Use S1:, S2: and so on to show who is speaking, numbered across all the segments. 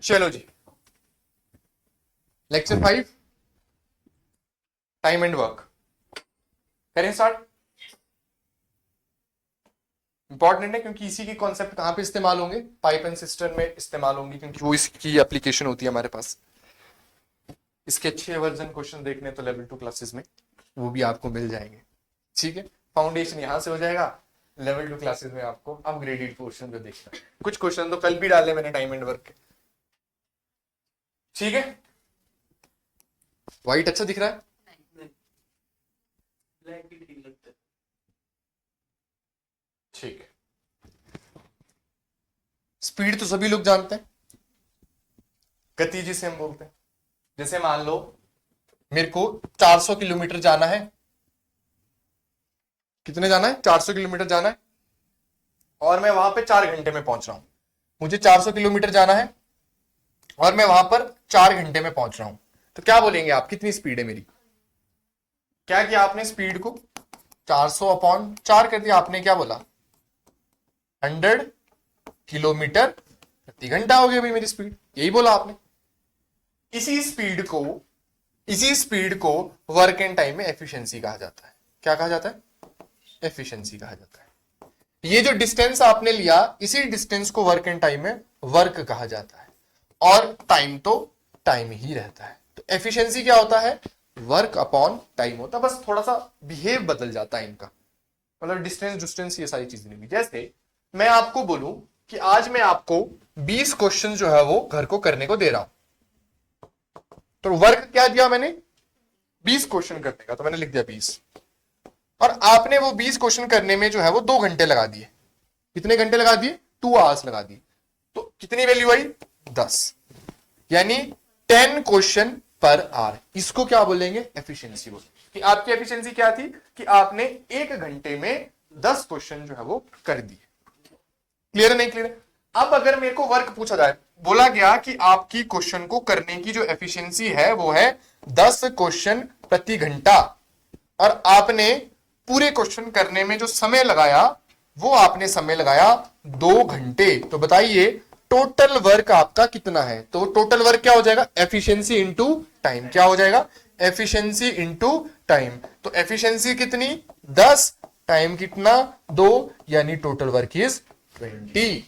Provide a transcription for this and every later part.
S1: चलो जी, lecture 5 time and work करें start. Important है क्योंकि इसी के कॉन्सेप्ट कहां पे इस्तेमाल होंगे, पाइप एंड सिस्टम में इस्तेमाल होंगे, क्योंकि वो इसकी एप्लीकेशन होती है हमारे पास। इसके अच्छे वर्जन क्वेश्चन देखने तो लेवल 2 क्लासेस में वो भी आपको मिल जाएंगे। ठीक है, फाउंडेशन यहां से हो जाएगा, लेवल 2 क्लासेस में आपको अपग्रेडेड पोर्शन जो देखना। कुछ क्वेश्चन तो कल भी डाले मैंने टाइम एंड वर्क के। ठीक है, व्हाइट अच्छा दिख रहा है?
S2: ब्लैक भी ठीक लगता है।
S1: ठीक है, स्पीड तो सभी लोग जानते हैं, गति जिसे हम बोलते हैं। जैसे मान लो मेरे को 400 किलोमीटर जाना है। कितने जाना है? 400 किलोमीटर जाना है और मैं वहां पे 4 घंटे में पहुंच रहा हूं। मुझे 400 किलोमीटर जाना है और मैं वहां पर 4 घंटे में पहुंच रहा हूं, तो क्या बोलेंगे आप, कितनी स्पीड है मेरी? क्या किया आपने, स्पीड को 400/4 कर दिया आपने, क्या बोला? 100 किलोमीटर प्रति घंटा हो गया भाई मेरी स्पीड, यही बोला आपने। इसी स्पीड को वर्क एंड टाइम में एफिशिएंसी कहा जाता है। क्या कहा जाता है? एफिशिएंसी कहा जाता है। ये जो डिस्टेंस आपने लिया, इसी डिस्टेंस को वर्क एंड टाइम में वर्क कहा जाता है, और टाइम तो टाइम ही रहता है। तो एफिशिएंसी क्या होता है? वर्क अपॉन टाइम होता है, बस थोड़ा सा बिहेव बदल जाता है इनका, मतलब डिस्टेंस ये सारी चीजें नहीं। जैसे मैं आपको बोलूं कि आज मैं आपको 20 क्वेश्चन जो है वो घर को करने को दे रहा हूं, तो वर्क क्या दिया मैंने? 20 क्वेश्चन करने का, तो मैंने लिख दिया 20, और आपने वो 20 क्वेश्चन करने में जो है वो 2 घंटे लगा दिए। कितने घंटे लगा दिए? 2 आवर्स लगा दिए। तो कितनी वैल्यू आई? 10, यानी 10 क्वेश्चन पर आवर। इसको क्या बोलेंगे? एफिशिएंसी बोलेंगे। कि आपकी एफिशिएंसी क्या थी कि आपने 1 घंटे में 10 क्वेश्चन जो है वो कर दिए। क्लियर है नहीं क्लियर है? अब अगर मेरे को वर्क पूछा जाए, बोला गया कि आपकी क्वेश्चन को करने की जो एफिशिएंसी है वो है 10 क्वेश्चन प्रति घंटा, और आपने पूरे क्वेश्चन करने में जो समय लगाया वो आपने समय लगाया 2 घंटे, तो बताइए टोटल वर्क आपका कितना है? तो टोटल वर्क क्या हो जाएगा? Efficiency into time. क्या हो जाएगा? Efficiency into time. तो एफिशिएंसी कितनी? 10, टाइम कितना? 2, यानी टोटल वर्क इज 20।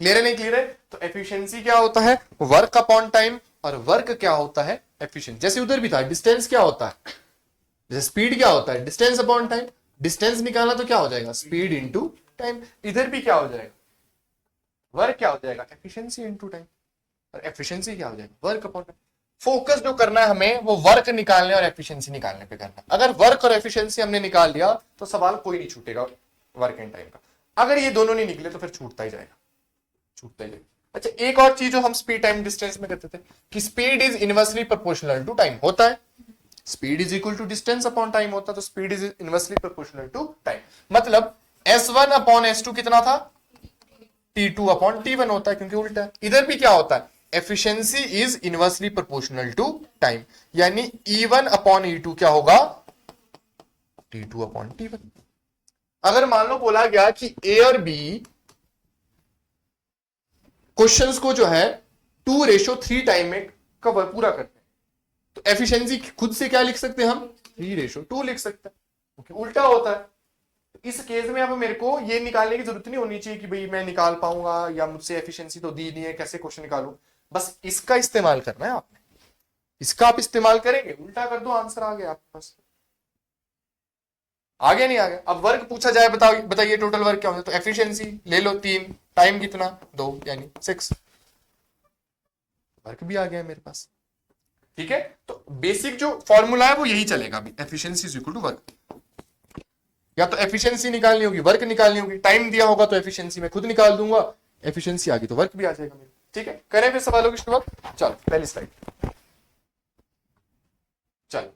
S1: क्लियर है नहीं क्लियर है? तो एफिशिएंसी क्या होता है? वर्क अपॉन टाइम, और वर्क क्या होता है? एफिशिएंसी। जैसे उधर भी था, डिस्टेंस क्या होता है? जैसे स्पीड क्या होता है? Distance upon time. डिस्टेंस निकालना तो क्या हो जाएगा? Speed into time. इधर भी क्या हो जाएगा? वर्क क्या हो जाएगा? Efficiency into time. और एफिशिएंसी क्या हो जाएगा? Work upon time. फोकस जो करना है हमें वो वर्क निकालने और एफिशिएंसी निकालने पे करना है। अगर वर्क और एफिशिएंसी हमने निकाल लिया तो सवाल कोई नहीं छूटेगा वर्क एंड टाइम का। अगर ये दोनों नहीं निकले तो फिर छूटता ही जाएगा, छूटता ही जाएगा। अच्छा, एक और चीज जो हम स्पीड टाइम डिस्टेंस में करते थे कि speed is inversely proportional to time होता है। Speed is equal to distance upon time होता है, तो speed is inversely proportional to time. मतलब S1/S2 कितना था? T2/T1 होता है, क्योंकि उल्टा है। इधर भी क्या होता है? Efficiency is inversely proportional to time, यानी E1/E2 क्या होगा? T2/T1। अगर मान लो बोला गया कि ए और बी क्वेश्चंस को जो है 2:3 टाइम में कवर पूरा करते हैं, तो एफिशिएंसी खुद से क्या लिख सकते हैं हम? 3:2 लिख सकते हैं, क्योंकि उल्टा होता है। इस केस में अब मेरे को ये निकालने की जरूरत नहीं होनी चाहिए कि भाई मैं निकाल पाऊंगा या मुझसे एफिशिएंसी तो दी नहीं है, कैसे क्वेश्चन निकालूं। बस इसका इस्तेमाल करना है आपने, इसका आप इस्तेमाल करेंगे, उल्टा कर दो, आंसर आ गया आपके पास। आगे नहीं आ गया। अब वर्क पूछा जाए, बताओ बताइए टोटल वर्क क्या होता है? तो एफिशिएंसी ले लो 3, टाइम कितना? 2, यानी 6। वर्क भी आ गया मेरे पास। ठीक है, तो बेसिक जो फॉर्मूला है वो यही चलेगा अभी, efficiency is equal to work. या तो एफिशिएंसी निकालनी होगी, वर्क निकालनी होगी। टाइम दिया होगा तो एफिशिएंसी मैं खुद निकाल दूंगा, एफिशिएंसी आ गई तो वर्क भी आ जाएगा मेरा। ठीक है, करें फिर सवालों की शुरुआत। चलो पहली स्लाइड। चलो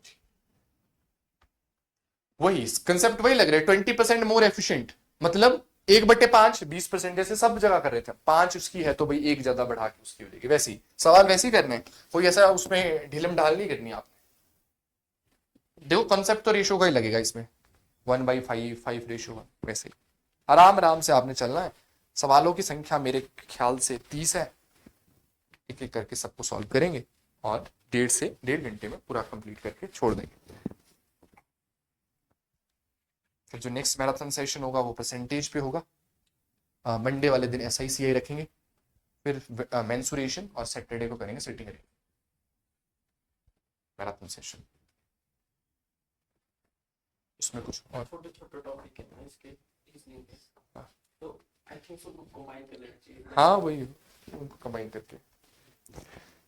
S1: वही कंसेप्ट वही लग रहा है, 20% मोर एफिशिएंट, मतलब 1/5, 20%। जैसे सब जगह कर रहे थे, 5 उसकी है तो भाई 1 ज्यादा बढ़ा के उसकी हो जाएगी। वैसे ही सवाल वैसे ही करने हैं, कोई ऐसा उसमें ढीलम ढाल नहीं करनी आपने। देखो कंसेप्ट तो रेशो का ही लगेगा इसमें, 1/5, 5 रेशो, वैसे ही आराम आराम से आपने चलना है। सवालों की संख्या मेरे ख्याल से 30 है, एक एक करके सबको सॉल्व करेंगे और 1.5 घंटे में पूरा कंप्लीट करके छोड़ देंगे। फिर जो नेक्स्ट मैराथन सेशन होगा वो परसेंटेज पे होगा। मंडे वाले दिन SICI रखेंगे, फिर मेंसुरेशन और सैटरडे को करेंगे सिटिंग मैराथन सेशन। इसमें कुछ और
S2: छोटे छोटे टॉपिक है इसके इजीली तो आई थिंक सो कंबाइन कर लेना चाहिए।
S1: हाँ वही उनको कंबाइन करके।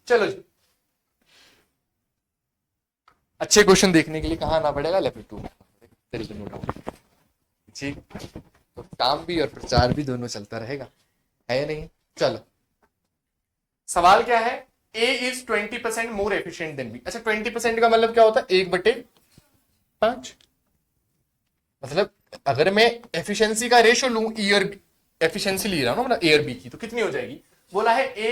S1: चलो जी, अच्छे क्वेश्चन देखने के लिए कहाँ आना पड़ेगा? लेवल 2 में। ठीक, तो काम भी और प्रचार भी दोनों चलता रहेगा, है नहीं? चलो, सवाल क्या है? A is 20% more efficient then B। अच्छा, 20% का मतलब क्या होता है? 1/5। मतलब अगर मैं एफिशिएंसी का रेशियो लूं, E और B, एफिशिएंसी ले रहा हूं ना मतलब A और B की, तो कितनी हो जाएगी? बोला है A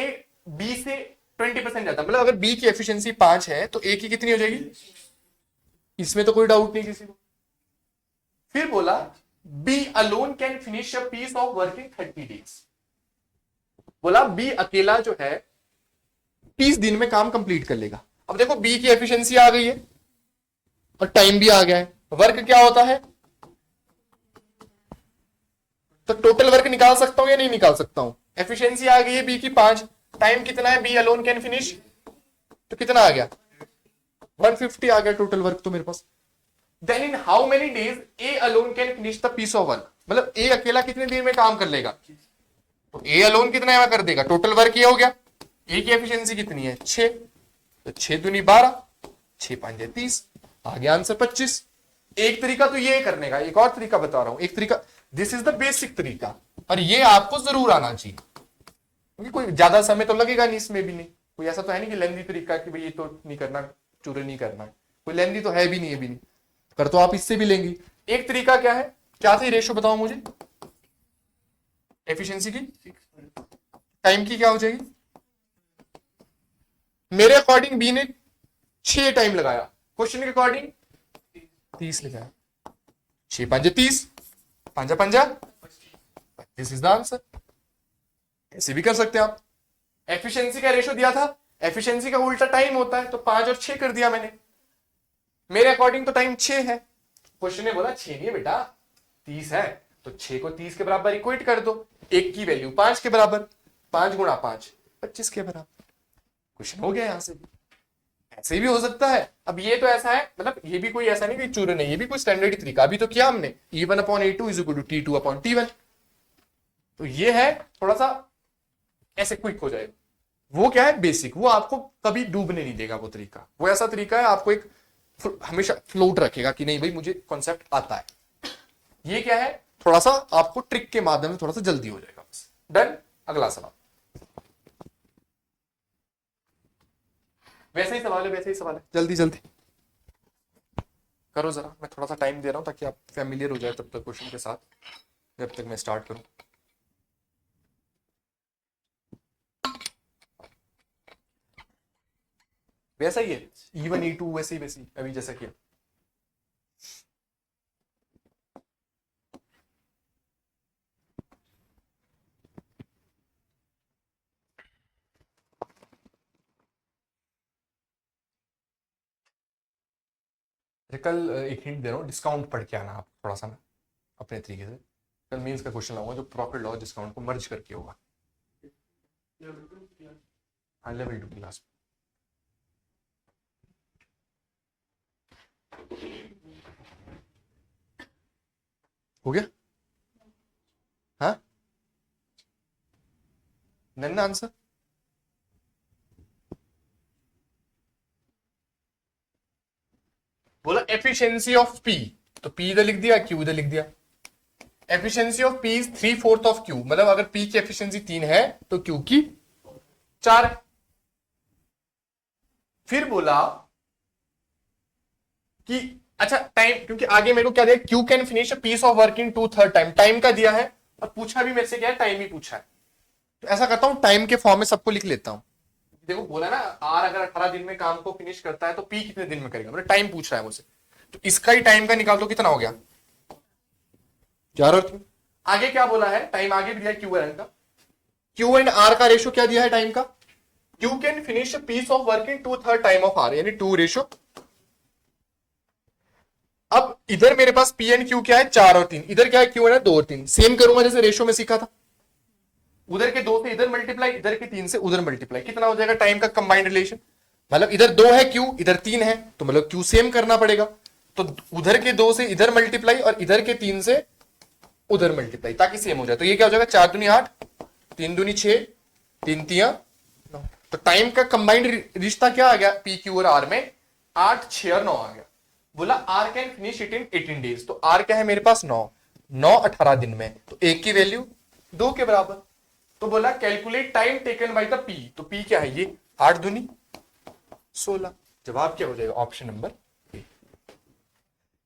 S1: B से 20% ज्यादा, मतलब अगर B की एफिशिएंसी 5 है तो A की कितनी हो जाएगी? इसमें तो कोई डाउट नहीं किसी को। फिर बोला B alone can finish a piece of work in 30 days. बोला B अकेला जो है 30 दिन में काम कंप्लीट कर लेगा। अब देखो B की एफिशिएंसी आ गई है और टाइम भी आ गया है। वर्क क्या होता है? तो टोटल वर्क निकाल सकता हूं या नहीं निकाल सकता हूं? एफिशिएंसी आ गई है B की 5, टाइम कितना है? B अलोन कैन फिनिश, तो कितना आ गया? 150 आ गया टोटल वर्क तो मेरे पास। Then in how many days A alone can finish the piece of work, मतलब A अकेला कितने दिन में काम कर लेगा? तो A अलोन कितना कर देगा? टोटल वर्क ये हो गया। A की एफिशिएंसी कितनी है? 6, तो 6 दूनी 12, 6 5 30, आ गया आंसर 25। एक तरीका तो ये करने का, एक और तरीका बता रहा हूं। एक तरीका, दिस इज द बेसिक तरीका, और ये आपको जरूर आना चाहिए, क्योंकि कोई ज्यादा समय तो लगेगा नहीं इसमें भी। नहीं कोई ऐसा तो है नहीं कि लेंदी तरीका कि भाई ये तो नहीं करना, चूरे नहीं करना, कोई लेंदी तो है भी नहीं, ये भी नहीं कर, तो आप इससे भी लेंगे। एक तरीका क्या है? क्या थी रेशियो बताओ मुझे एफिशिएंसी की? टाइम की क्या हो जाएगी? मेरे अकॉर्डिंग बी ने 6 टाइम लगाया, क्वेश्चन के अकॉर्डिंग 30 लगाया। 6 5 30, 5 5, दिस इज द आंसर। ऐसे भी कर सकते हैं आप। एफिशिएंसी का रेशियो दिया था, एफिशिएंसी का उल्टा टाइम होता है, तो 5 और 6 कर दिया मैंने। मेरे अकॉर्डिंग तो टाइम 6 है, क्वेश्चन ने बोला 6 नहीं है बेटा 30 है, तो 6 को 30 के बराबर इक्वेट कर दो। एक की वैल्यू 5 के बराबर, 5 गुणा 5 25 के बराबर। क्वेश्चन हो गया। यहां से भी ऐसे भी हो सकता है। अब ये तो ऐसा है, मतलब ये भी कोई ऐसा नहीं कि चूरन है, ये भी कोई स्टैंडर्ड तरीका अभी तो किया हमने। E1/A2 is equal to T2/T1, तो ये है थोड़ा सा ऐसे क्विक हो जाएगा। वो क्या है? बेसिक, वो आपको कभी डूबने नहीं देगा। वो तरीका, वो ऐसा तरीका है आपको एक हमेशा फ्लोट रखेगा कि नहीं भाई मुझे कॉन्सेप्ट आता है। ये क्या है? थोड़ा सा आपको ट्रिक के माध्यम से थोड़ा सा जल्दी हो जाएगा बस। डन। अगला सवाल, वैसे ही सवाल है, वैसे ही सवाल है, जल्दी जल्दी करो जरा। मैं थोड़ा सा टाइम दे रहा हूं ताकि आप फैमिलियर हो जाए तब तक क्वेश्चन के साथ, जब तक मैं स्टार्ट करूं। वैसा ही है, E1 E2 वैसे ही अभी जैसा किया। कल एक हिंट दे रहा हूँ, डिस्काउंट पढ़ के आना आप थोड़ा सा ना अपने तरीके से। कल मीन्स का क्वेश्चन लाऊंगा जो प्रॉफिट लॉस डिस्काउंट को मर्ज करके होगा। हाँ, लेवल 2 क्लास। हो गया? हाँ, नन्ना आंसर। बोला एफिशिएंसी ऑफ पी, तो पी इधर लिख दिया, क्यू इधर लिख दिया। Efficiency of P is 3/4 of Q, मतलब अगर पी की एफिशिएंसी 3 है तो क्यू की 4 है। फिर बोला कि अच्छा टाइम, क्योंकि आगे मेरे को क्या दिया? Q can finish a piece of work in 2/3 time. Time का दिया है और पूछा भी मेरे से क्या है? टाइम ही पूछा है। तो ऐसा करता हूं, टाइम के फॉर्म में सबको लिख लेता हूं। देखो बोला ना, आर अगर 18 दिन में काम को फिनिश करता है तो पी कितने दिन में करेगा, मतलब टाइम पूछ रहा है मुझसे। तो इसका ही टाइम का निकाल दो, कितना हो गया? 4 और 3। आगे क्या बोला है? टाइम आगे भी दिया है क्यू एंड का। क्यू एंड आर का रेशियो क्या दिया है टाइम का? Q can finish a piece of work in 2/3 time of R, यानी 2 रेशो। अब इधर मेरे पास P एंड Q क्या है, 4 और 3, इधर क्या है, Q है 2 और 3। सेम करूंगा जैसे रेशो में सीखा था, उधर के 2 से इधर मल्टीप्लाई, इधर के 3 से उधर मल्टीप्लाई, कितना हो जाएगा टाइम का कंबाइंड रिलेशन। मतलब इधर 2 है Q, इधर 3 है, तो मतलब Q सेम करना पड़ेगा। तो उधर के 2 से इधर मल्टीप्लाई और इधर के 3 से उधर मल्टीप्लाई, ताकि सेम हो जाए। तो ये क्या हो जाएगा, 4 दूनी 8, 3 दूनी 6, 3 तिया 9। तो टाइम का कंबाइंड रिश्ता क्या आ गया पी क्यू और आर में, 8, 6 और 9 आ गया। बोला R can finish it in 18 days. तो आर क्या है मेरे पास 9, 9 18 दिन में, तो एक की वैल्यू 2 के बराबर। तो बोला calculate time taken by the P. तो पी क्या है, ये 8 दूनी 16। जवाब क्या हो जाएगा, ऑप्शन नंबर ए।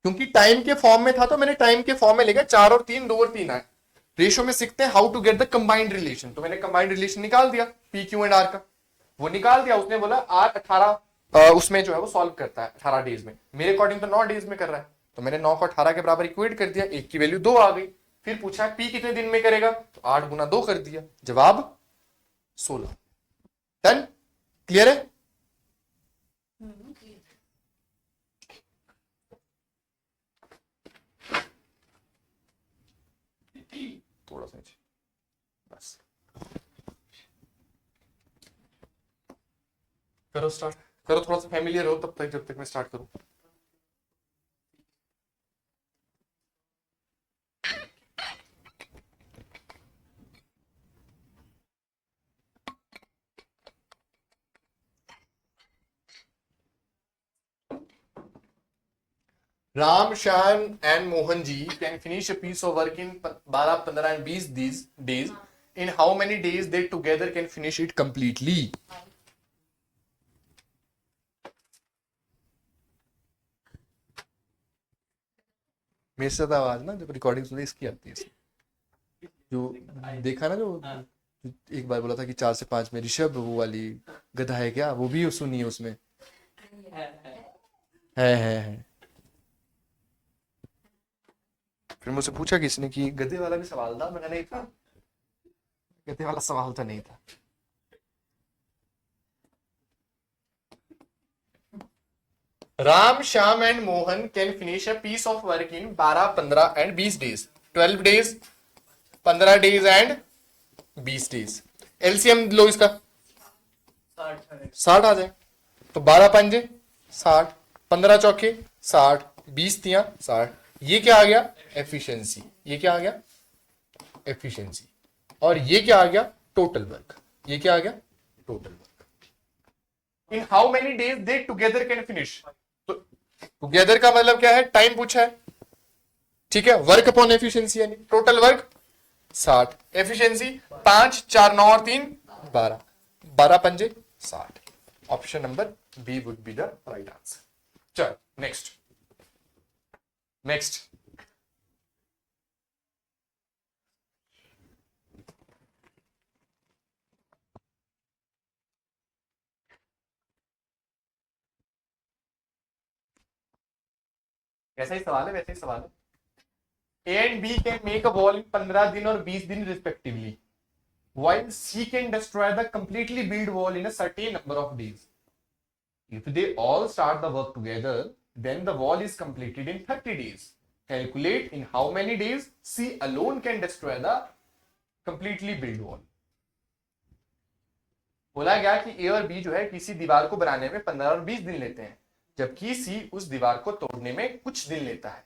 S1: क्योंकि टाइम के फॉर्म में था तो मैंने टाइम के फॉर्म में लिखा 4 और 3, 2 और 3 आए। रेशो में सीखते हैं how to get the combined relation, तो मैंने कंबाइंड रिलेशन निकाल दिया पी क्यू एंड आर का, वो निकाल दिया। उसने बोला आर 18 उसमें जो है वो सॉल्व करता है 18 डेज में, मेरे अकॉर्डिंग तो 9 डेज में कर रहा है, तो मैंने 9 को 18 के बराबर इक्वेट कर दिया, एक की वैल्यू 2 आ गई। फिर पूछा पी कितने दिन में करेगा, तो 8 गुना 2 कर दिया, जवाब 16। डन, क्लियर है। थोड़ा सा नीचे, बस करो स्टार्ट करो, थोड़ा सा फैमिलियर हो तब तक, जब तक मैं स्टार्ट करूं। Ram, Shan and Mohan ji can finish a piece of work in 12, 15 and 20 these days. In how many days they together can finish it completely? मेरे से आवाज ना जब रिकॉर्डिंग सुनी इसकी आती है, जो देखा ना, जो एक बार बोला था कि 4 से 5 में ऋषभ, वो वाली गधा है क्या, वो भी सुनी है उसमें, है। फिर मुझसे पूछा किसने कि गधे वाला भी सवाल था, मैंने नहीं था, गधे वाला सवाल तो नहीं था। Ram, Shyam and Mohan can finish a piece of work in 12, 15 and 20 days, 12 days, 15 days and 20 days. LCM लो इसका, 60 आ जाए, तो 12 पंजे 60, 15 चौके 60, 20 तिया 60। ये क्या आ गया, एफिशिएंसी। ये क्या आ गया, एफिशिएंसी। और ये क्या आ गया, टोटल वर्क। ये क्या आ गया, total work. In how many days they together can finish. तो टुगेदर का मतलब क्या है, टाइम पूछा है, ठीक है। वर्क अपॉन एफिशिएंसी, यानी टोटल वर्क 60, एफिशिएंसी 5, 4, 9 और 3 12, 12 पंजे 60। Option number B would be the right answer. चल नेक्स्ट, नेक्स्ट। कैसा ही सवाल है, वैसे ही सवाल है। A and B can make a wall in 15 दिन और 20 दिन respectively, while C can destroy the completely built wall in a certain number of days. If they all start the work together, then the wall is completed in 30 days. Calculate in how many days C alone can destroy the completely built wall. बोला गया कि ए और B जो है किसी दीवार को बनाने में 15 और 20 दिन लेते हैं, जबकि सी उस दीवार को तोड़ने में कुछ दिन लेता है।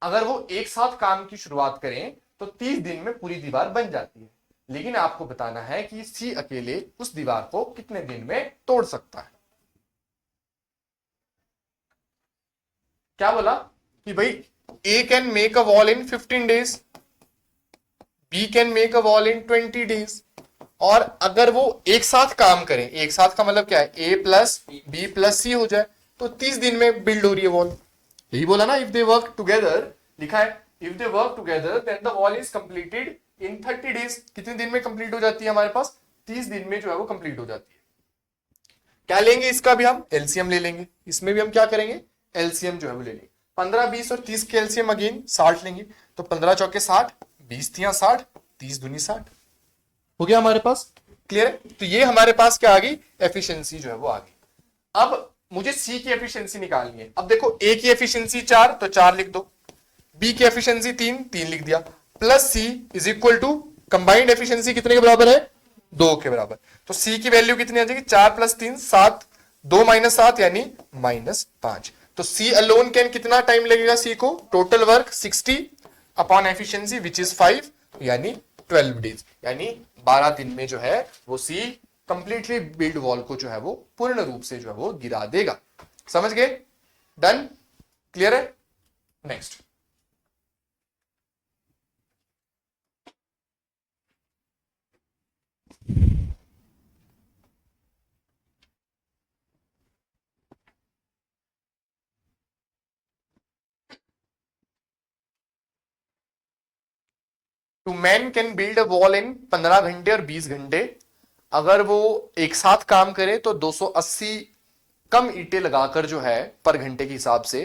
S1: अगर वो एक साथ काम की शुरुआत करें तो 30 दिन में पूरी दीवार बन जाती है, लेकिन आपको बताना है कि सी अकेले उस दीवार को कितने दिन में तोड़ सकता है। क्या बोला कि भाई A can make a wall in 15 days, B can make a wall in 20 days, और अगर वो एक साथ काम करें, एक साथ का मतलब क्या है, ए प्लस बी प्लस सी हो जाए, तो 30 दिन में बिल्ड हो रही है वॉल। यही बोला ना, इफ दे वर्क टुगेदर, लिखा है if they work together then the wall is completed in 30 days. कितने दिन में कंप्लीट हो जाती है हमारे पास, 30 दिन में जो है वो कंप्लीट हो जाती है। क्या लेंगे इसका भी हम एलसीएम ले लेंगे, इसमें भी हम क्या करेंगे, एलसीएम जो है वो ले लेंगे। 15, 20 और 30 के एलसीएम अगेन 60 लेंगे, तो 15 चौके 60, 20 तिया 60, 30 दूनी 60 हो गया हमारे पास। क्लियर है? तो ये हमारे पास क्या आ गई, एफिशिएंसी जो है वो आ गई। अब मुझे सी की एफिशिएंसी निकालनी है। अब देखो ए की एफिशिएंसी 4, तो 4 लिख दो, बी की एफिशिएंसी 3, 3 लिख दिया, plus C is equal to combined efficiency कितने के बराबर है, 2 के बराबर। तो सी की वैल्यू कितनी आ जाएगी, 4 प्लस 3 7, 2 माइनस 7 यानी -5। तो सी अलोन कैन कितना टाइम लगेगा, सी को total work 60 upon efficiency which is 5 यानी 12 डेज, यानी 12 दिन में जो है वो सी कंप्लीटली बिल्ड वॉल को जो है वो पूर्ण रूप से जो है वो गिरा देगा। समझ गए? डन? क्लियर है? Next, two man can build a wall in 15 घंटे और 20 घंटे। अगर वो एक साथ काम करे तो 280 कम ईंटें लगाकर जो है पर घंटे के हिसाब से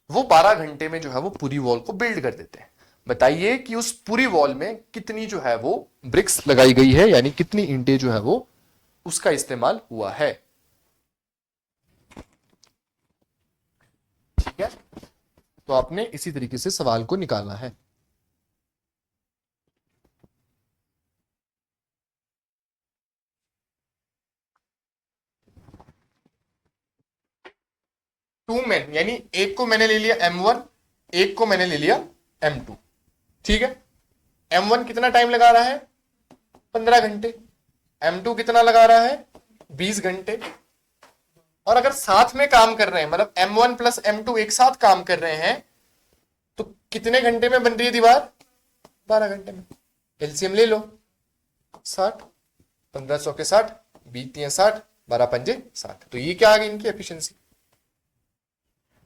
S1: वो 12 घंटे में जो है वो पूरी वॉल को बिल्ड कर देते हैं। बताइए कि उस पूरी वॉल में कितनी जो है वो ब्रिक्स लगाई गई है, यानी कितनी ईंटें जो है वो उसका इस्तेमाल हुआ है। ठीक है, तो आपने इसी तरीके से सवाल को निकालना है। टू मैन, यानी एक को मैंने ले लिया M1, एक को मैंने ले लिया M2। ठीक है, M1 कितना टाइम लगा रहा है, 15 घंटे, M2 कितना लगा रहा है, 20 घंटे। और अगर साथ में काम कर रहे हैं, मतलब M1 प्लस M2 एक साथ काम कर रहे हैं, तो कितने घंटे में बन रही है दीवार, 12 घंटे में। एलसीएम ले लो, 60, 1500 के 60, 20 60, 12 पंजे 60। तो ये क्या आ गई इनकी एफिशिएंसी।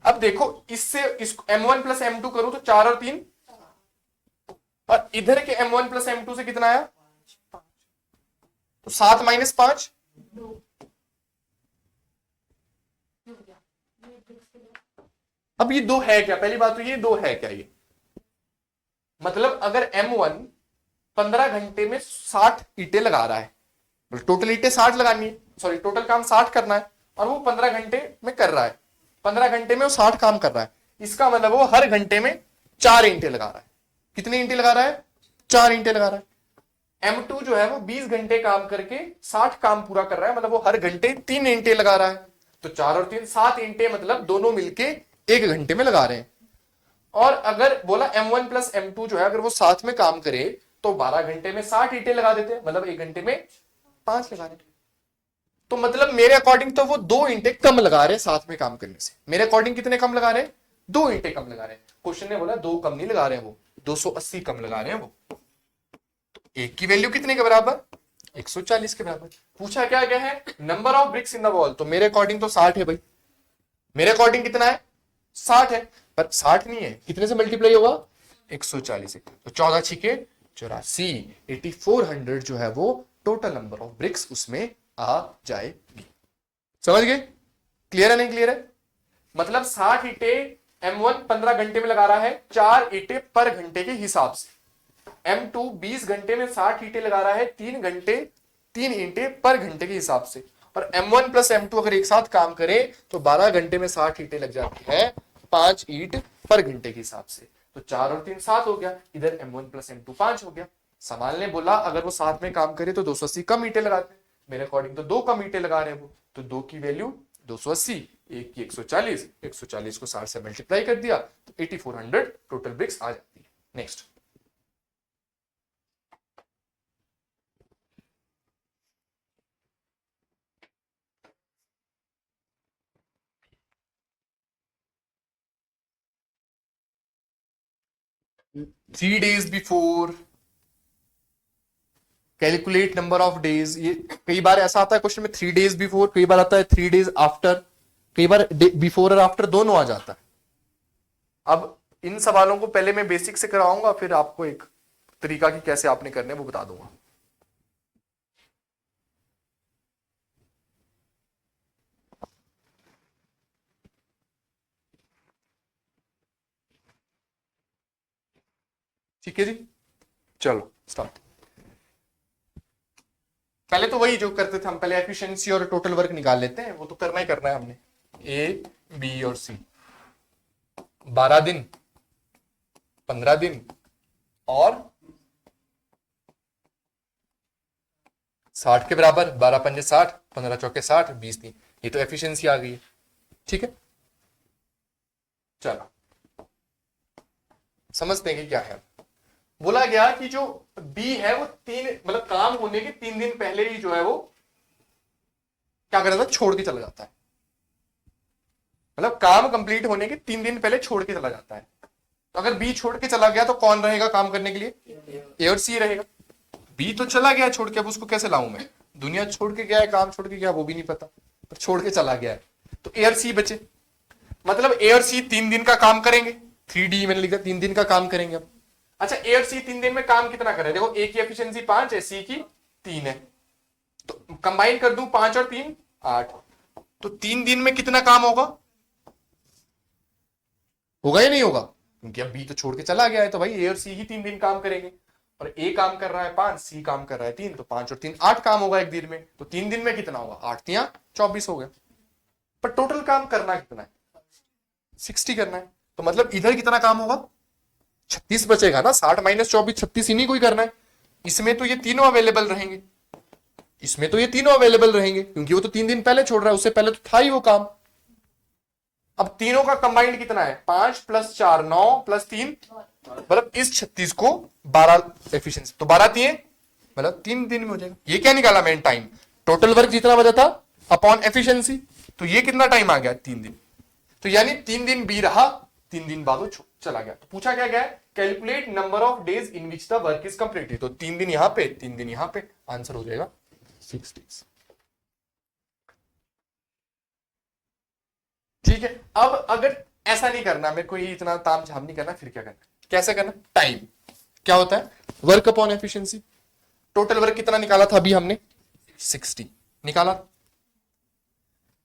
S1: अब देखो इससे इसको M1 प्लस M2 करो तो 4 और 3, और इधर के M1 प्लस M2 से कितना आया, तो 7 माइनस 5, अब ये दो है क्या, पहली बात तो ये दो है क्या, ये मतलब अगर M1 15 घंटे में 60 ईंटें लगा रहा है, टोटल ईंटें 60 लगानी है, सॉरी टोटल काम 60 करना है, और वो 15 घंटे में कर रहा है, 15 घंटे में वो 60 काम कर रहा है, इसका मतलब वो हर घंटे में 4 ईंटें लगा रहा है। कितनी ईंटें लगा रहा है, 4 ईंटें लगा रहा है। M2 जो है वो 20 घंटे काम करके 60 काम पूरा कर रहा है, मतलब वो हर घंटे 3 ईंटें लगा रहा है। तो 4 और 3 7 ईंटें, मतलब दोनों मिलके 1 घंटे में लगा रहे हैं। और अगर बोला M1 प्लस M2 जो है अगर वो साथ में काम करे तो 12 घंटे में 60 ईंटें लगा देते हैं, मतलब 1 घंटे में 5 लगा रहे हैं। तो मतलब मेरे अकॉर्डिंग तो वो 2 ईंटें कम लगा रहे हैं साथ में काम करने से। मेरे अकॉर्डिंग कितने कम लगा रहे हैं, 2 ईंटें कम लगा रहे हैं। क्वेश्चन ने बोला 2 कम नहीं लगा रहे हैं, वो 280 कम लगा रहे हैं वो। एक की वैल्यू कितने के बराबर, 140 के बराबर। पूछा क्या गया है, number of BRICS in the wall, तो मेरे अकॉर्डिंग तो 60 है भाई। मेरे अकॉर्डिंग कितना है, 60 है, पर 60 नहीं है, कितने से मल्टीप्लाई होगा, 140 से। तो 14 छिके 84, 8400 जो है वो टोटल नंबर ऑफ ब्रिक्स उसमें आ जाएगी। समझ गए? क्लियर है नहीं क्लियर है? मतलब 60 ईंटे M1 15 घंटे में लगा रहा है, 4 ईंटे पर घंटे के हिसाब से। M2 20 घंटे में 60 ईंटे लगा रहा है, 3 ईंटे पर घंटे के हिसाब से। और M1 प्लस M2 अगर एक साथ काम करे तो 12 घंटे में 60 ईंटें लग जाती है, 5 ईंट पर घंटे के हिसाब से। तो 4 और 3 7 हो गया, इधर M1 प्लस M2 5 हो गया। सवाल ने बोला अगर वो साथ में काम करे तो 280 कम ईंटें लगाते हैं। मेरे अकॉर्डिंग तो 2 कम ईंटें लगा रहे हैं वो, तो 2 की वैल्यू 280, एक की 140, 140 को 60 से मल्टीप्लाई कर दिया तो 8400 टोटल ब्रिक्स आ जाती है। Next, three days before calculate number of days. ये कई बार ऐसा आता है क्वेश्चन में 3 डेज बिफोर, कई बार आता है 3 डेज आफ्टर, कई बार बिफोर और आफ्टर दोनों आ जाता है। अब इन सवालों को पहले मैं बेसिक से कराऊंगा, फिर आपको एक तरीका कि कैसे आपने करने वो बता दूंगा। ठीक है जी, चलो स्टार्ट। पहले तो वही जो करते थे हम, पहले एफिशिएंसी और टोटल वर्क निकाल लेते हैं, वो तो करना ही करना है हमने। ए, बी और सी 12 दिन, 15 दिन और 60 के बराबर, 12 पंजे 60, 15 चौके 60, 20 दिन, ये तो एफिशिएंसी आ गई है। ठीक है, चलो समझते हैं कि क्या है। बोला गया कि जो बी है वो मतलब काम होने के 3 दिन पहले ही जो है वो क्या करता है, छोड़ के चला जाता है। मतलब काम कंप्लीट होने के 3 दिन पहले छोड़ के चला जाता है। तो अगर बी छोड़ के चला गया तो कौन रहेगा काम करने के लिए? ए और सी रहेगा। बी तो चला गया छोड़ के, अब उसको कैसे लाऊं मैं? दुनिया छोड़ के गया है, काम छोड़ के गया वो भी नहीं पता, पर छोड़ के चला गया है, तो ए और सी बचे। मतलब ए और सी 3 दिन का काम करेंगे, 3D मैंने लिखा 3 दिन का काम करेंगे अब। अच्छा, ए और सी 3 दिन में काम कितना करे? देखो ए की एफिशिएंसी 5 है, सी की 3 है, तो कंबाइन कर दूं 5 और 3 8, तो 3 दिन में कितना काम होगा? होगा या नहीं होगा? क्योंकि अब बी तो छोड़ के चला गया है, तो भाई ए और सी ही 3 दिन काम करेंगे, और ए काम कर रहा है 5, सी काम कर रहा है 3, तो 5 और 3 8 काम होगा एक दिन में। तो 3 दिन में कितना होगा? 8 3 24 हो गया। पर टोटल काम करना कितना है? 60 करना है। तो मतलब इधर कितना काम होगा? 36 बचेगा ना। 60 माइनस 24 36 इन्हीं को ही करना है। इसमें तो ये तीनों अवेलेबल रहेंगे, इसमें तो ये तीनों अवेलेबल रहेंगे, क्योंकि वो तो 3 दिन पहले छोड़ रहा है, उससे पहले तो था ही वो काम। अब तीनों का कंबाइंड कितना है? 5 + 4 9 + 3, मतलब इस 36 को 12 एफिशिएंसी, तो 12 3 मतलब 3 दिन में हो जाएगा। ये क्या निकाला मैंने? टाइम। टोटल वर्क जितना बचा था अपॉन एफिशिएंसी, तो ये कितना टाइम आ गया? 3 दिन। तो यानी 3 दिन बी रहा, 3 दिन बाद वो चला गया। तो पूछा क्या गया? Calculate number of days in which the work is completed. तो 3 दिन यहां पे, 3 दिन यहां पे, आंसर हो जाएगा 6 डेज। ठीक है। अब अगर ऐसा नहीं करना, मेरे को ये इतना ताम झाम नहीं करना, फिर क्या करना? कैसे करना? टाइम क्या होता है? Work upon efficiency. Total work कितना निकाला था अभी हमने? 60 निकाला।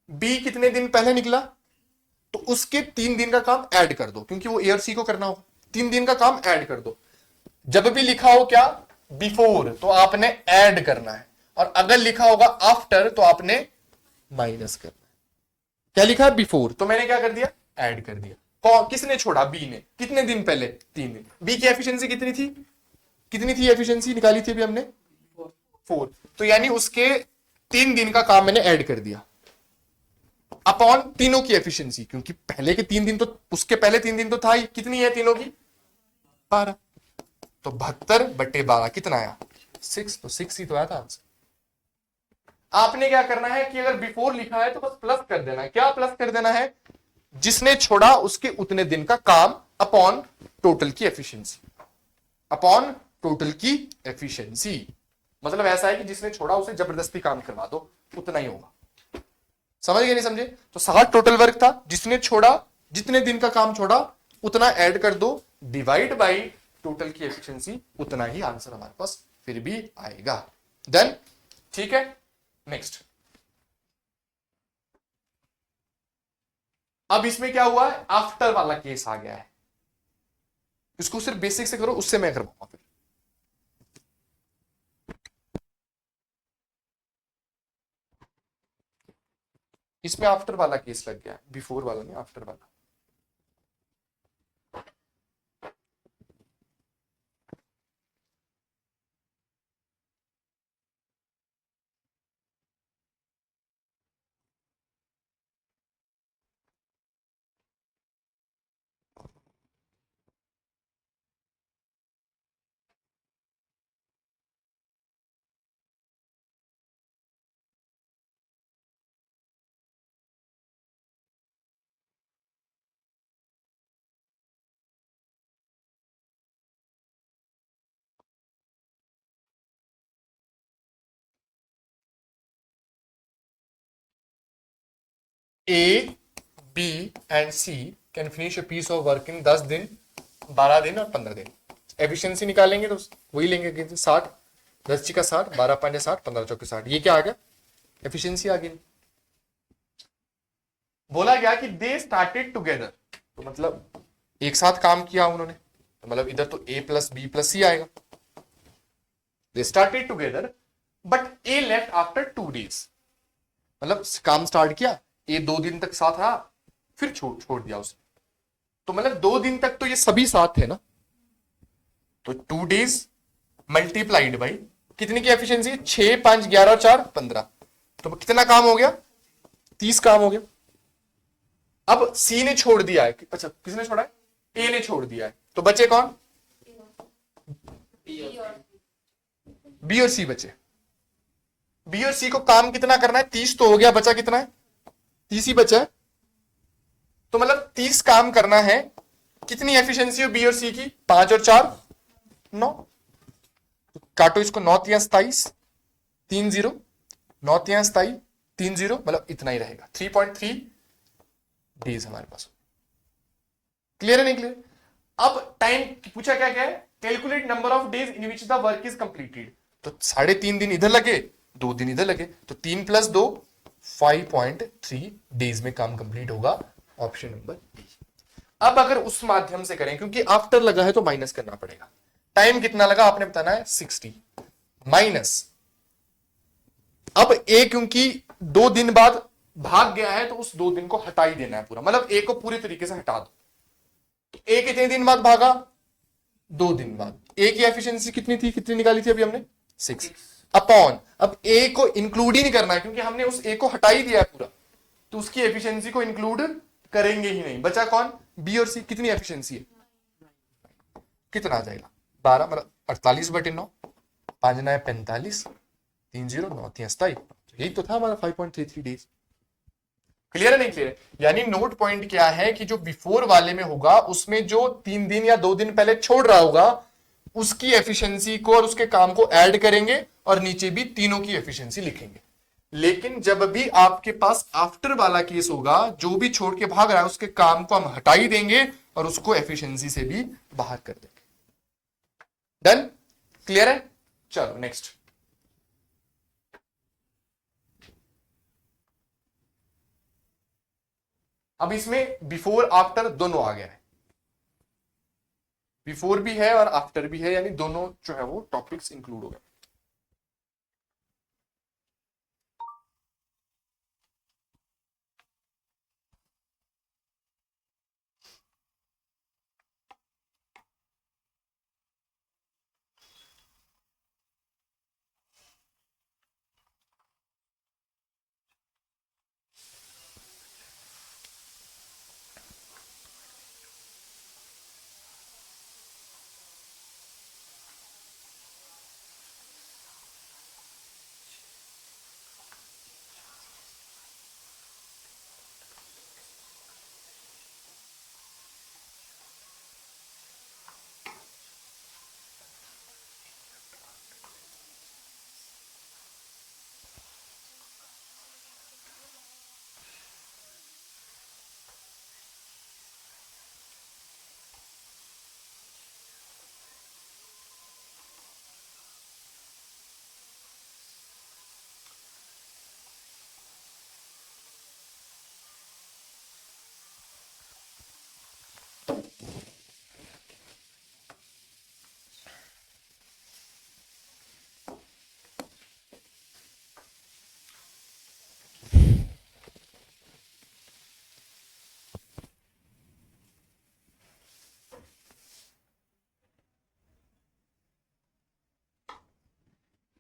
S1: बी कितने दिन पहले निकला? तो उसके 3 दिन का काम ऐड कर दो, क्योंकि वो ए और सी को करना हो। 3 दिन का काम ऐड कर दो। जब भी लिखा हो क्या बिफोर, तो आपने ऐड करना है, और अगर लिखा होगा आफ्टर तो आपने माइनस करना है। क्या लिखा है? बिफोर, तो मैंने क्या कर दिया? ऐड कर दिया। कौन किसने छोड़ा? बी ने। कितने दिन पहले? 3 दिन। बी की एफिशिएंसी कितनी थी? कितनी थी एफिशिएंसी? निकाली थी अभी हमने 4, तो यानी उसके 3 दिन का काम मैंने ऐड कर दिया अपॉन तीनों की एफिशिएंसी, क्योंकि पहले के 3 दिन तो, उसके पहले 3 दिन तो था ही। कितनी है तीनों की? 12, तो 72/12 कितना आया? 6, तो 6 ही तो आया था आंसर। आपने क्या करना है कि अगर बिफोर लिखा है तो बस प्लस कर देना है। क्या प्लस कर देना है? जिसने छोड़ा उसके उतने दिन का काम अपॉन टोटल की एफिशिएंसी, अपॉन टोटल की एफिशिएंसी। मतलब ऐसा है कि जिसने छोड़ा उसे जबरदस्ती काम करवा दो, उतना ही होगा। समझ गए नहीं समझे? तो 60 टोटल वर्क था, जिसने छोड़ा, जितने दिन का काम छोड़ा उतना ऐड कर दो, डिवाइड बाई टोटल की एफिशिएंसी, उतना ही आंसर हमारे पास फिर भी आएगा। देन ठीक है, नेक्स्ट। अब इसमें क्या हुआ है? आफ्टर वाला केस आ गया है। इसको सिर्फ बेसिक से करो, उससे मैं करवाऊंगा फिर। इसमें आफ्टर वाला केस लग गया है, बिफोर वाला नहीं, आफ्टर वाला। A, B and C can finish a piece of work in 10 दिन, 12 दिन और 15 दिन। एफिशिएंसी निकालेंगे तो वही लेंगे, 60, 10 का 60, 12 5 60, 15 चौके 60। ये क्या आ गया? एफिशिएंसी आ गई। बोला गया कि दे स्टार्टेड टुगेदर, तो मतलब एक साथ काम किया उन्होंने, तो मतलब इधर तो ए + बी + सी आएगा। They started together but A left after 2 days, मतलब काम स्टार्ट किया, ए 2 दिन तक साथ रहा, फिर छोड़ दिया उसने, तो मतलब 2 दिन तक तो ये सभी साथ थे ना, तो 2 days मल्टीप्लाइड बाई कितनी की एफिशिएंसी, 6 5 11 और 4 15, तो कितना काम हो गया, 30 काम हो गया। अब सी ने छोड़ दिया है, अच्छा किसने छोड़ा है, ए ने छोड़ दिया है, तो बचे कौन, बी और सी बचे। बी और सी को काम कितना करना है, 30 तो हो गया, बचा कितना है, 30 ही बचा है, तो मतलब 30 काम करना है। कितनी एफिशिएंसी हो बी और सी की, 5 और 4 9, तो काटो इसको, 9 3 27 3 0, 9 3 27 3 0, मतलब इतना ही रहेगा, 3.3 डेज हमारे पास। क्लियर है नहीं क्लियर। अब टाइम पूछा क्या क्या है, calculate number of days in which the work is completed, तो 3.5 दिन इधर लगे, 2 दिन इधर लगे, तो 3 + 2 5.3 डेज में काम कंप्लीट होगा, ऑप्शन नंबर डी। अब अगर उस माध्यम से करें, क्योंकि आफ्टर लगा है तो माइनस करना पड़ेगा, टाइम कितना लगा आपने बताना है 60 माइनस, अब ए क्योंकि 2 दिन बाद भाग गया है तो उस 2 दिन को हटा ही देना है पूरा, मतलब ए को पूरी तरीके से हटा दो। ए कितने दिन बाद भागा, 2 दिन बाद। ए की एफिशिएंसी कितनी थी, कितनी निकाली थी अभी हमने, 6 अपॉन, अब ए को इंक्लूड ही नहीं करना है क्योंकि हमने उस ए को हटा ही दिया है पूरा, तो उसकी एफिशिएंसी को इंक्लूड करेंगे ही नहीं। बचा कौन, बी और सी, कितनी एफिशिएंसी है, कितना आ जाएगा 12, मतलब 48/9, 5 9 45, 3 0 9 3 27, यही तो था हमारा 5.33 डेज। क्लियर है नहीं क्लियर है। यानी नोट पॉइंट क्या है कि जो बिफोर वाले में होगा उसमें जो 3 दिन या 2 दिन पहले छोड़ रहा होगा उसकी एफिशिएंसी को और उसके काम को ऐड करेंगे और नीचे भी तीनों की एफिशिएंसी लिखेंगे। लेकिन जब भी आपके पास आफ्टर वाला केस होगा, जो भी छोड़ के भाग रहा है उसके काम को हम हटा ही देंगे और उसको एफिशिएंसी से भी बाहर कर देंगे। डन, क्लियर है। चलो नेक्स्ट, अब इसमें बिफोर आफ्टर दोनों आ गया है, बिफोर भी है और आफ्टर भी है, यानी दोनों जो है वो टॉपिक्स इंक्लूड हो गए।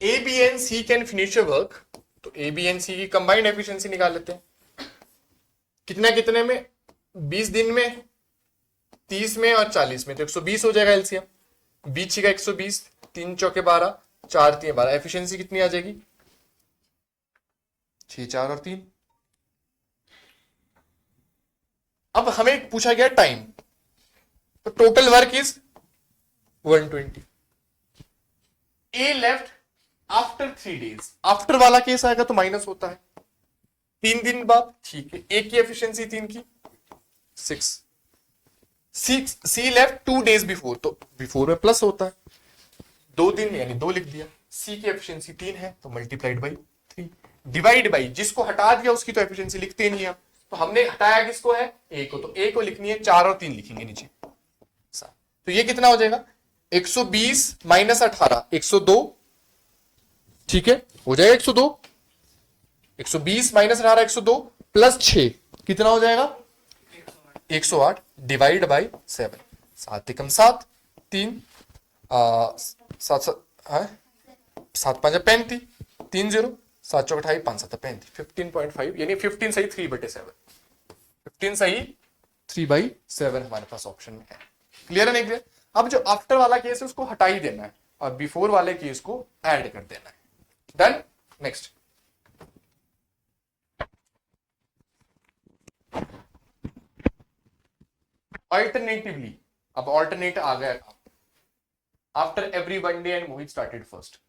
S1: A B and C can finish work, तो ए बी एंड सी की कंबाइंड एफिशिएंसी निकाल लेते हैं। कितना कितने में, 20 दिन में, 30 में और 40 में, तो 120 हो जाएगा एलसीएम। बीच का 120, 3 चौके 12, 4 3 12, एफिशिएंसी कितनी आ जाएगी, 6 4 और 3। अब हमें पूछा गया टाइम, तो total work is 120। A left after 3 days, after वाला केस आएगा तो माइनस होता है, 3 दिन बाद, ठीक है। ए की एफिशिएंसी 3 की 6, सी लेफ्ट 2 days बिफोर, तो बिफोर में प्लस होता है, 2 दिन यानी 2 लिख दिया। सी की एफिशिएंसी 3 है तो मल्टीप्लाइड बाई 3, डिवाइड बाई, जिसको हटा दिया उसकी तो एफिशिएंसी लिखते नहीं है, तो हमने हटाया किसको है, ए को, तो ए को लिखनी है 4 और 3 लिखेंगे नीचे, तो ये कितना हो जाएगा 120 - 18 102, ठीक है, हो जाएगा 102। 120 माइनस 18 102 प्लस 6 कितना हो जाएगा 108 डिवाइड बाई 7। 7 एकम 7 3 सात सात है 7 5 35 3 0 7 चौक 28 5 7 35 15.5 यानी 15 सही 3/7 15 सही 3/7 हमारे पास ऑप्शन में है। क्लियर है नहीं क्लियर? अब जो आफ्टर वाला केस है उसको हटा ही देना है और बिफोर वाले केस को ऐड कर देना है। डन। नेक्स्ट अल्टरनेटिवली, अब ऑल्टरनेट आ गया after every one day and Mohit started first.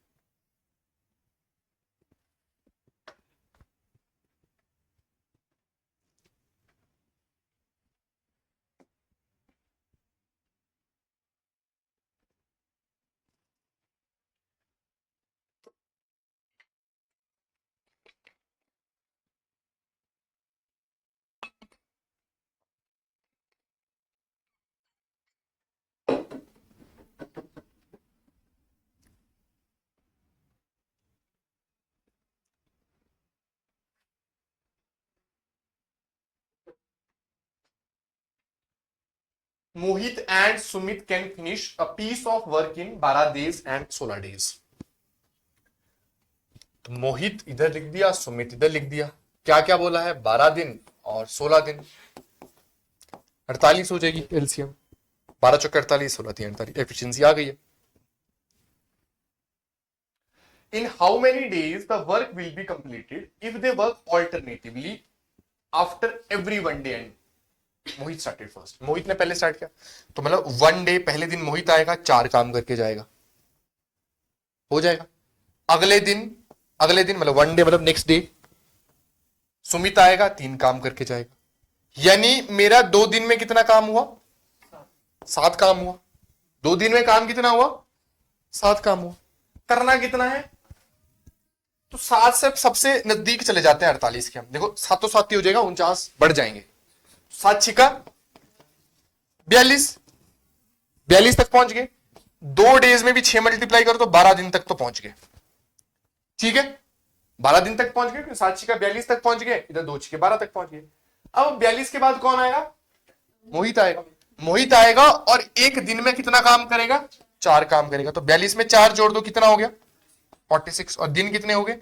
S1: Mohit and Sumit can finish a piece of work in 12 days and 16 days. तो मोहित इधर लिख दिया, सुमित इधर लिख दिया। क्या क्या बोला है 12 दिन और 16 दिन। 48 हो जाएगी एलसीएम। 12 चौके 48, 16 3 48, एफिशिएंसी आ गई है। In how many days the work will be completed if they work alternatively after every one day end? Mohit started first, मोहित ने पहले स्टार्ट किया तो मतलब वन डे पहले दिन मोहित आएगा 4 काम करके जाएगा, हो जाएगा। अगले दिन मतलब वन डे मतलब नेक्स्ट डे सुमित आएगा 3 काम करके जाएगा, यानी मेरा 2 दिन में कितना काम हुआ 7 काम हुआ। 2 दिन में काम कितना हुआ 7 काम हुआ। करना कितना है तो 7 से सबसे नजदीक चले जाते हैं 48 के हम। देखो 7 तो 7 ही हो जाएगा, 49 बढ़ जाएंगे। 7 छिका 42 तक पहुंच गए। 2 डेज में भी 6 मल्टीप्लाई करो तो 12 दिन तक तो पहुंच गए। ठीक है 12 दिन तक पहुंच गए, 7 छिका 42 तक पहुंच गए, इधर 2 छिके 12 तक पहुंच गए। अब 42 के बाद कौन आएगा मोहित आएगा। मोहित आएगा और एक दिन में कितना काम करेगा 4 काम करेगा। तो 42 में 4 जोड़ दो कितना हो गया 46 और दिन कितने हो गए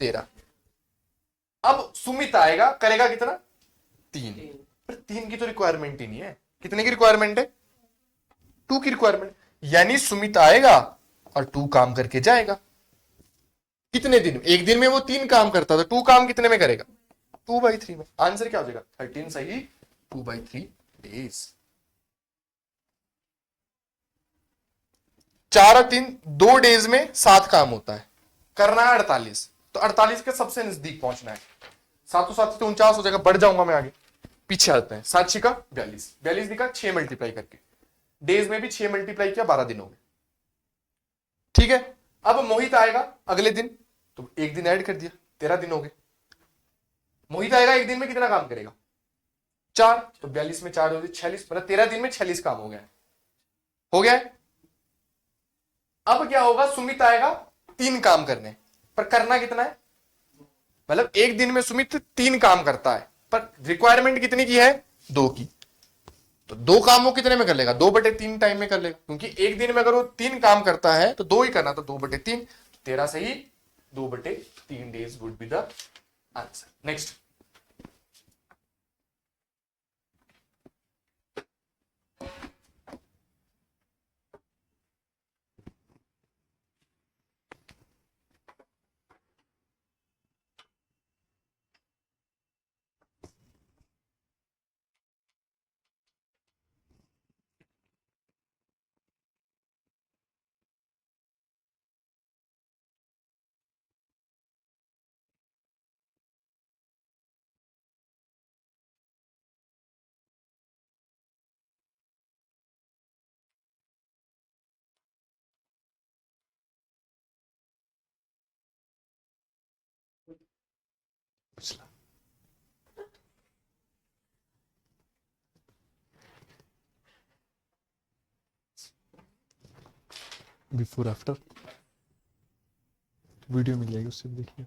S1: 13। अब सुमित आएगा करेगा कितना 3। पर 3 की तो रिक्वायरमेंट ही नहीं है। कितने की रिक्वायरमेंट है 2 की रिक्वायरमेंट, यानी सुमित आएगा और 2 काम करके जाएगा। कितने दिन में? एक दिन में वो 3 काम करता था, 2 काम कितने में करेगा 2/3 में। आंसर क्या हो जाएगा 13 सही 2/3 डेज। 4 और 3 2 डेज में 7 काम होता है, करना है 48। तो 48 के सबसे नजदीक पहुंचना है। 7 7 तो 49 हो जाएगा, बढ़ जाऊंगा मैं आगे, पीछे आते हैं। 7 छिका 42, 42 दिखा 6 मल्टीप्लाई करके, डेज में भी 6 मल्टीप्लाई किया 12 दिन हो गए। ठीक है अब मोहित आएगा अगले दिन तो एक दिन ऐड कर दिया 13 दिन हो गए। मोहित आएगा एक दिन में कितना काम करेगा 4, तो 42 में 4 हो गए 46, मतलब 13 दिन में 46 काम हो गया हो गया। अब क्या होगा सुमित आएगा 3 काम करने, पर करना कितना है, मतलब एक दिन में सुमित 3 काम करता है पर रिक्वायरमेंट कितनी की है 2 की। तो 2 काम वो कितने में कर लेगा 2/3 टाइम में कर लेगा, क्योंकि एक दिन में अगर वो 3 काम करता है तो 2 ही करना, तो 2/3 13 से ही 2/3 days would be the answer. Next before after video मिल जाएगी, उससे भी देखिए।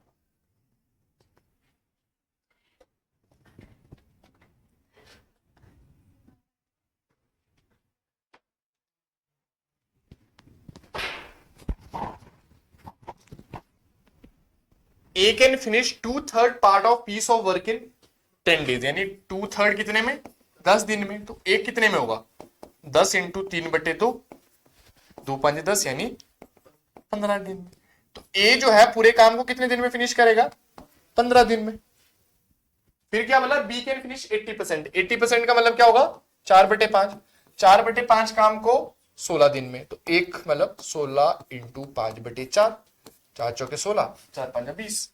S1: A can finish 2/3 part of piece of work in 10 days, यानी 2/3 कितने में, 10 दिन में। तो एक कितने में होगा, 10 इंटू 3/2, 2×5 = 10, यानी 15 दिन में। तो ए जो है पूरे काम को कितने दिन में फिनिश करेगा, 15 दिन में। फिर क्या मतलब, बी कैन फिनिश 80%। 80% का मतलब क्या होगा, 4/5। 4/5 काम को 16 दिन में। तो एक मतलब 16 इंटू 5/4, 4 चौके 16, 4 5 20,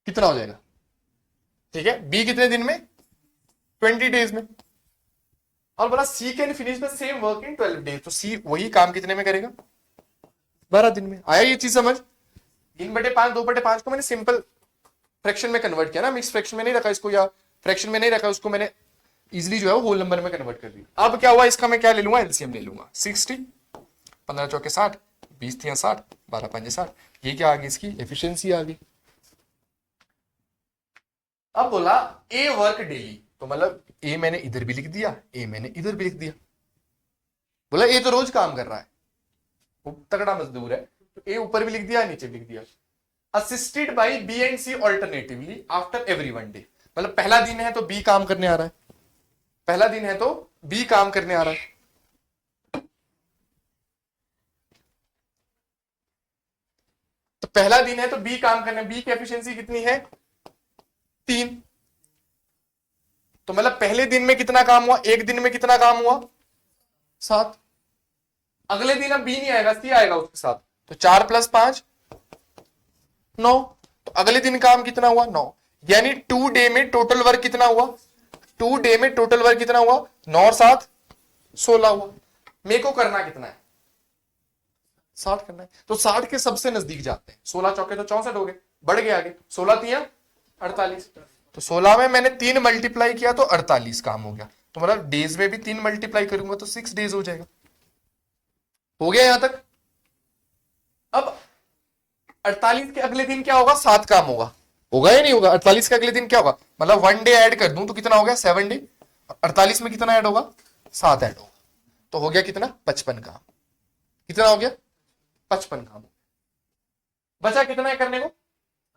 S1: कितना हो जाएगा, ठीक है। बी कितने दिन में, 20 डेज में। और बोला C can finish the same work in 12 days. तो सी वही काम कितने में करेगा, 12 दिन में। आया ये चीज समझ। 3/5 2/5 को मैंने सिंपल फ्रैक्शन में कन्वर्ट किया ना, मिक्स फ्रैक्शन में नहीं रखा इसको, या फ्रैक्शन में नहीं रखा उसको, मैंने इजीली जो है वो होल नंबर में कन्वर्ट कर दिया। अब क्या हुआ, इसका मैं क्या ले लूंगा, एलसीएम ले लूंगा। 60, 15 चौके 60, 20 3 60, 12 5 60। ये क्या आ गई, इसकी एफिशिएंसी आ गई। अब बोला ए वर्क डेली, तो मतलब ए मैंने इधर भी लिख दिया, ए मैंने इधर भी लिख दिया। बोला ए तो रोज काम कर रहा है, वो तगड़ा मजदूर है, तो ए ऊपर भी लिख दिया, नीचे भी लिख दिया। Assisted by B and C alternatively after every 1 day. मतलब पहला दिन है तो बी काम करने आ रहा है, पहला दिन है तो बी काम करने आ रहा है। तो पहला दिन है तो बी काम करने, बी की एफिशिएंसी कितनी है, 3। तो मतलब पहले दिन में कितना काम हुआ, एक दिन में कितना काम हुआ, 7। अगले दिन अब बी नहीं आएगा, सी आएगा उसके साथ, तो 4 + 5 9। तो अगले दिन काम कितना हुआ, 9। यानी 2 डे में टोटल वर्क कितना हुआ, 2 डे में टोटल वर्क कितना हुआ, 9 और 7 16 हुआ। मेरे को करना कितना है, 60 करना है। तो 60 के सबसे नजदीक जाते हैं, 16 चौके तो 64 हो गए, बढ़ गए आगे, 16 3 48। तो 16 में मैंने 3 मल्टीप्लाई किया तो 48 काम हो गया। तो मतलब डेज में भी 3 मल्टीप्लाई करूंगा तो 6 डेज हो जाएगा। हो गया यहां तक। अब 48 के अगले दिन क्या होगा, 7 काम होगा, होगा या नहीं होगा। 48 के अगले दिन क्या होगा, मतलब 1 डे ऐड कर दूं तो कितना हो गया, 7 डे। 48 में कितना ऐड होगा, 7 ऐड होगा, तो हो गया कितना, 55 काम। कितना हो गया, 55 काम। बचा कितना है करने को,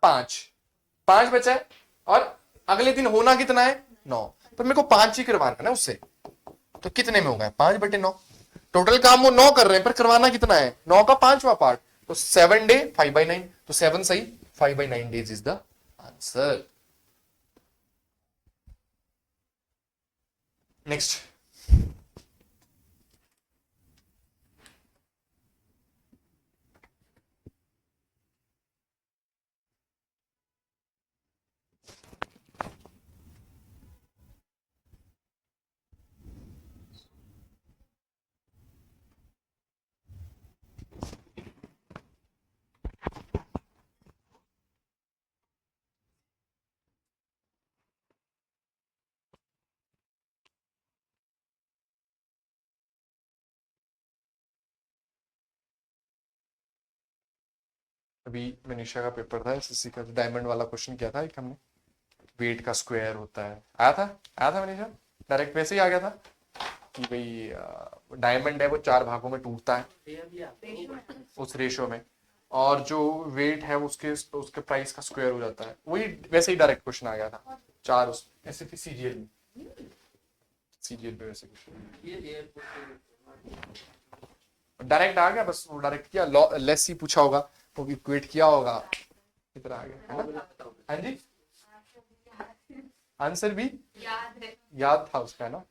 S1: 5 बचा है। और अगले दिन होना कितना है, 9। पर मेरे को 5 ही करवाना ना उससे, तो कितने में होगा, 5/9। टोटल काम वो 9 कर रहे हैं, पर करवाना कितना है, 9 का 5वां पार्ट। तो 7 डे 5/9, तो 7 सही, 5/9 days is the answer. Next, अभी मनीषा का पेपर था एसएससी का, डायमंड वाला क्वेश्चन किया था एक हमने, वेट का स्क्वायर होता है, आया था मनीषा, डायरेक्ट वैसे ही आ गया था कि भाई डायमंड है वो 4 भागों में टूटता है उस रेशो में, और जो वेट है उसके प्राइस का स्क्वायर हो जाता है। वही वैसे ही डायरेक्ट क्वेश्चन आ गया था 4 उस ऐसे सीजीएल में, सीजीएल पे वैसे डायरेक्ट आ गया, बस वो डायरेक्ट किया, लेस ही पूछा होगा, वो भी इक्वेट किया होगा, इतना आ गया है ना। हाँ जी, आंसर भी याद था उसका, है ना,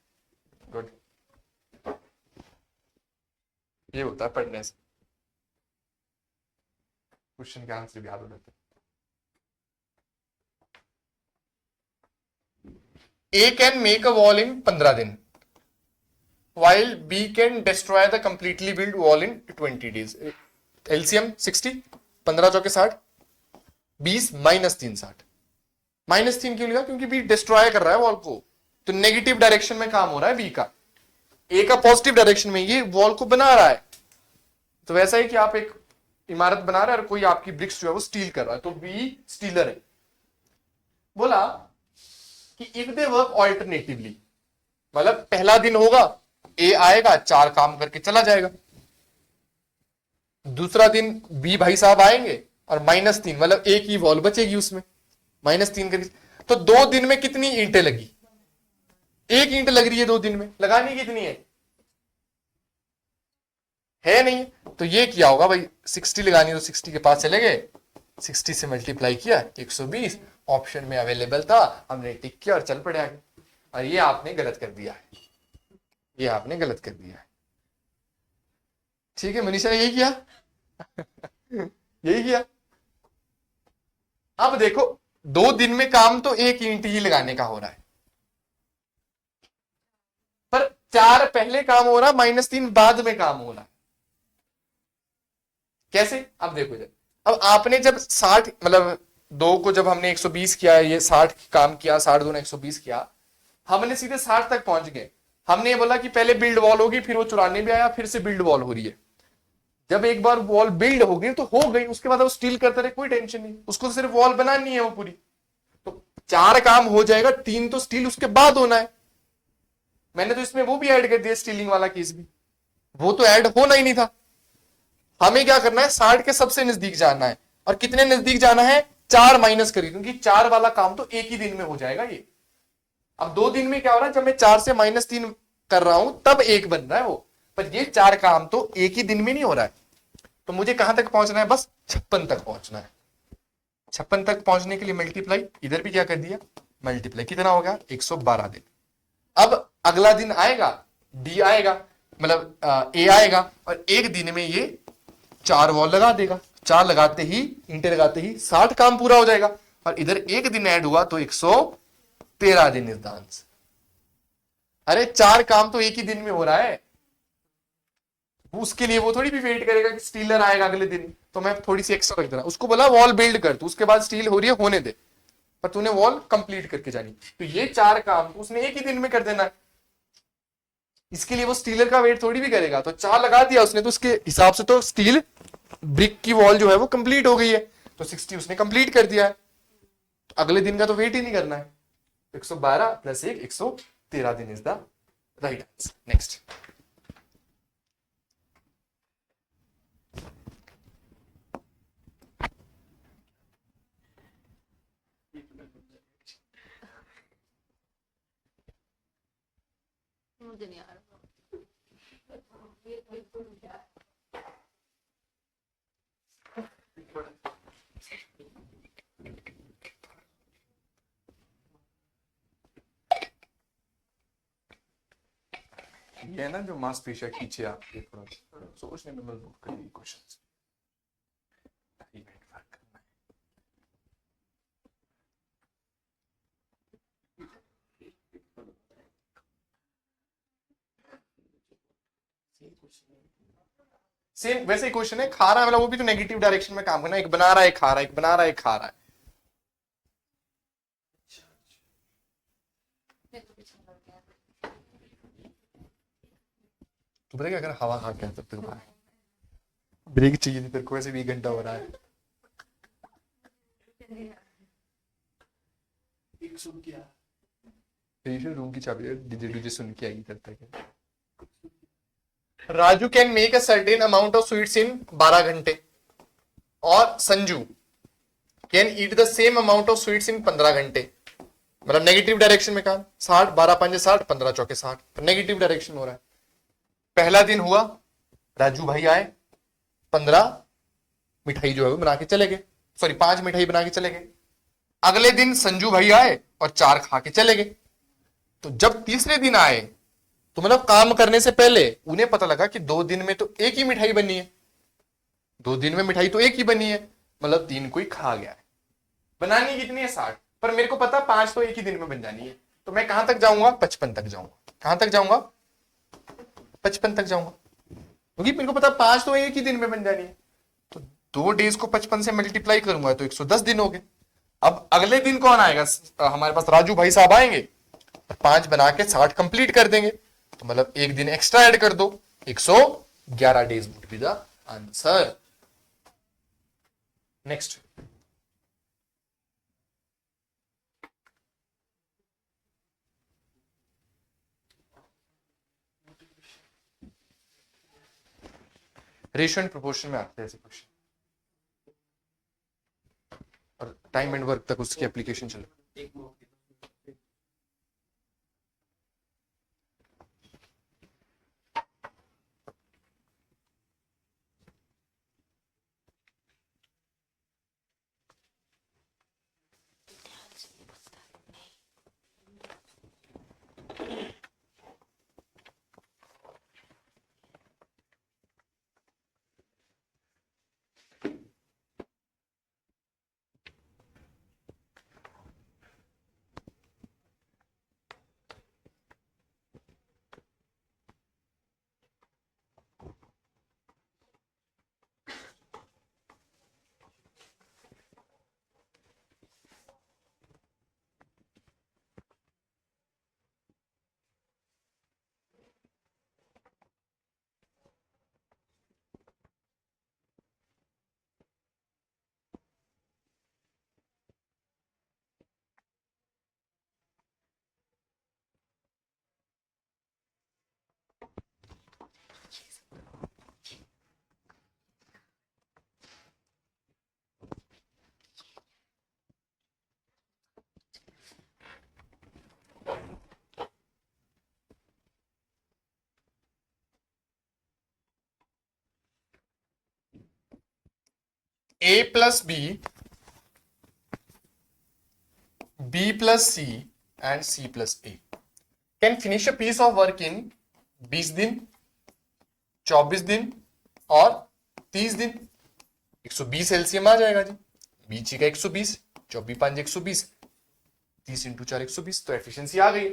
S1: गुड। ये होता है पढ़ने से, क्वेश्चन के आंसर भी याद हो जाते हैं। A can make a wall in 15 दिन, while B can destroy the completely built wall in 20 days. LCM 60, 15 चौके 60, 20 -3 60। -3 क्यों लिखा, क्योंकि बी डिस्ट्रॉय कर रहा है वॉल को, तो नेगेटिव डायरेक्शन में काम हो रहा है बी का, ए का पॉजिटिव डायरेक्शन में ये वॉल को बना रहा है। तो वैसा ही कि आप एक इमारत बना रहा है और कोई आपकी ब्रिक्स जो है वो स्टील कर रहा है, तो बी स्टीलर है। बोला कि इफ दे वर्क ऑल्टरनेटिवली, मतलब पहला दिन होगा, ए आएगा 4 काम करके चला जाएगा, दूसरा दिन बी भाई साहब आएंगे और -3, मतलब एक ही वॉल बचेगी उसमें, -3 करके। तो 2 दिन में कितनी ईंटें लगी? 1 ईंट लग रही है 2 दिन में, लगानी कितनी है नहीं? तो ये क्या होगा भाई, 60 लगानी तो 60 के पास चले गए, 60 से मल्टीप्लाई किया 120, ऑप्शन में अवेलेबल था, हमने टिक किया और चल पड़े आगे। और ये आपने गलत कर दिया है, ये आपने गलत कर दिया है। ठीक है मनीषा, यही किया यही किया। अब देखो 2 दिन में काम तो 1 ईंट ही लगाने का हो रहा है, पर 4 पहले काम हो रहा है, -3 बाद में काम हो रहा है। कैसे? अब देखो जब, अब आपने जब 60, मतलब 2 को जब हमने 120 किया, ये 60 काम किया, 60 दूना 120 किया, हमने सीधे 60 तक पहुंच गए। हमने ये बोला कि पहले बिल्ड वॉल होगी, फिर वो 94 भी आया, फिर से बिल्ड वॉल हो रही है। जब एक बार वॉल बिल्ड हो गई तो हो गई, उसके बाद वो स्टील करते रहे, कोई टेंशन नहीं, उसको सिर्फ वॉल बनानी है वो पूरी। तो 4 काम हो जाएगा, 3 तो स्टील उसके बाद होना है। मैंने तो इसमें वो भी ऐड कर दिया, स्टीलिंग वाला केस भी, वो तो ऐड होना ही नहीं था। हमें क्या करना है, 60 के सबसे नजदीक जाना है, और कितने नजदीक जाना है, 4 माइनस करिए, क्योंकि 4 वाला काम तो एक ही दिन में हो जाएगा ये। अब 2 दिन में क्या हो रहा है, जब मैं 4 से -3 कर रहा हूं तब 1 बन रहा है वो, पर ये 4 काम तो एक ही दिन में नहीं हो रहा है। तो मुझे कहां तक पहुंचना है, बस 56 तक पहुंचना है। 56 तक पहुंचने के लिए मल्टीप्लाई, इधर भी क्या कर दिया, मल्टीप्लाई, कितना हो गया, 112 दिन। अब अगला दिन आएगा, डी आएगा, मतलब ए आएगा, और एक दिन में ये 4 वॉल लगा देगा, 4 लगाते ही, ईंटें लगाते ही 60 काम पूरा हो जाएगा, और इधर एक दिन ऐड हुआ तो 113 दिन इज द आंसर। अरे 4 काम तो एक ही दिन में हो रहा है, उसके लिए वो थोड़ी भी वेट करेगा कि स्टीलर आएगा अगले दिन, तो मैं थोड़ी सी एक्स्ट्रा रख देना। उसको बोला वॉल बिल्ड कर, तू उसके बाद स्टील हो रही है होने दे, पर तूने वॉल कंप्लीट करके जानी। तो ये 4 काम तो उसने एक ही दिन में कर देना है, इसके लिए वो स्टीलर का वेट थोड़ी भी करेगा। तो 4 लगा दिया उसने, तो उसके हिसाब से तो स्टील ब्रिक की वॉल जो है वो कंप्लीट हो गई है, तो 60 उसने कंप्लीट कर दिया है, तो अगले दिन का तो वेट ही नहीं करना है। 112 + 1 113 दिन is the right answer. Next,
S3: मुझे नहीं आ रहा।
S1: ये है ना जो मांसपेशियां खींचे आपके, थोड़ा सोचने में मजबूर करेगी क्वेश्चन। सेम वैसे ही क्वेश्चन है, खा रहा है, मतलब वो भी तो नेगेटिव डायरेक्शन में काम करना, एक बना रहा है, खा रहा है, एक बना रहा है, खा रहा है। तो पता क्या, अगर हवा खा के तब तक ब्रेक चाहिए थी तेरे को, वैसे भी 1 घंटा हो रहा है।
S2: एक सुन किया
S1: रूम की चाबी डीजे डीजे सुन के आएगी तब तक। Raju can make a certain amount of sweets इन 12 घंटे, और Sanju can eat the same amount of sweets इन 15 घंटे। मतलब नेगेटिव डायरेक्शन में कहा, 60, 12 पंजे 60, 15 चौके 60, तो नेगेटिव डायरेक्शन हो रहा है। पहला दिन हुआ, राजू भाई आए, 15 मिठाई जो है वो बना के चले गए, सॉरी 5 मिठाई बना के चले गए। अगले दिन संजू भाई आए और 4 खा के चले गए। तो जब तीसरे दिन आए तो मतलब काम करने से पहले उन्हें पता लगा कि 2 दिन में तो एक ही मिठाई बनी है, 2 दिन में मिठाई तो एक ही बनी है, मतलब 3 कोई खा गया है। बनानी कितनी है, 60, पर मेरे को पता 5 तो एक ही दिन में बन जानी है, तो मैं कहां तक जाऊंगा, 55 तक जाऊंगा। कहां तक जाऊंगा, 55 तक जाऊंगा, क्योंकि मेरे को पता 5 तो एक ही दिन में बन जानी है। तो 2 डेज को 55 से मल्टीप्लाई करूंगा तो 110 दिन हो गए। अब अगले दिन कौन आएगा, हमारे पास राजू भाई साहब आएंगे, 5 बना के 60 कंप्लीट कर देंगे, तो मतलब 1 दिन एक्स्ट्रा ऐड कर दो, 111 days would be the answer. Next, ratio and proportion में आते हैं ऐसे क्वेश्चन, और टाइम एंड वर्क तक उसकी एप्लीकेशन चले।
S2: एक mock
S1: A plus B, B plus C and C plus A can finish a piece of work in 20 दिन, 24 दिन और 30 दिन। 120 एलसीएम आ जाएगा जी, बीच का 120, 24 5 120, 30 इंटू 4 120, तो एफिशिएंसी आ गई।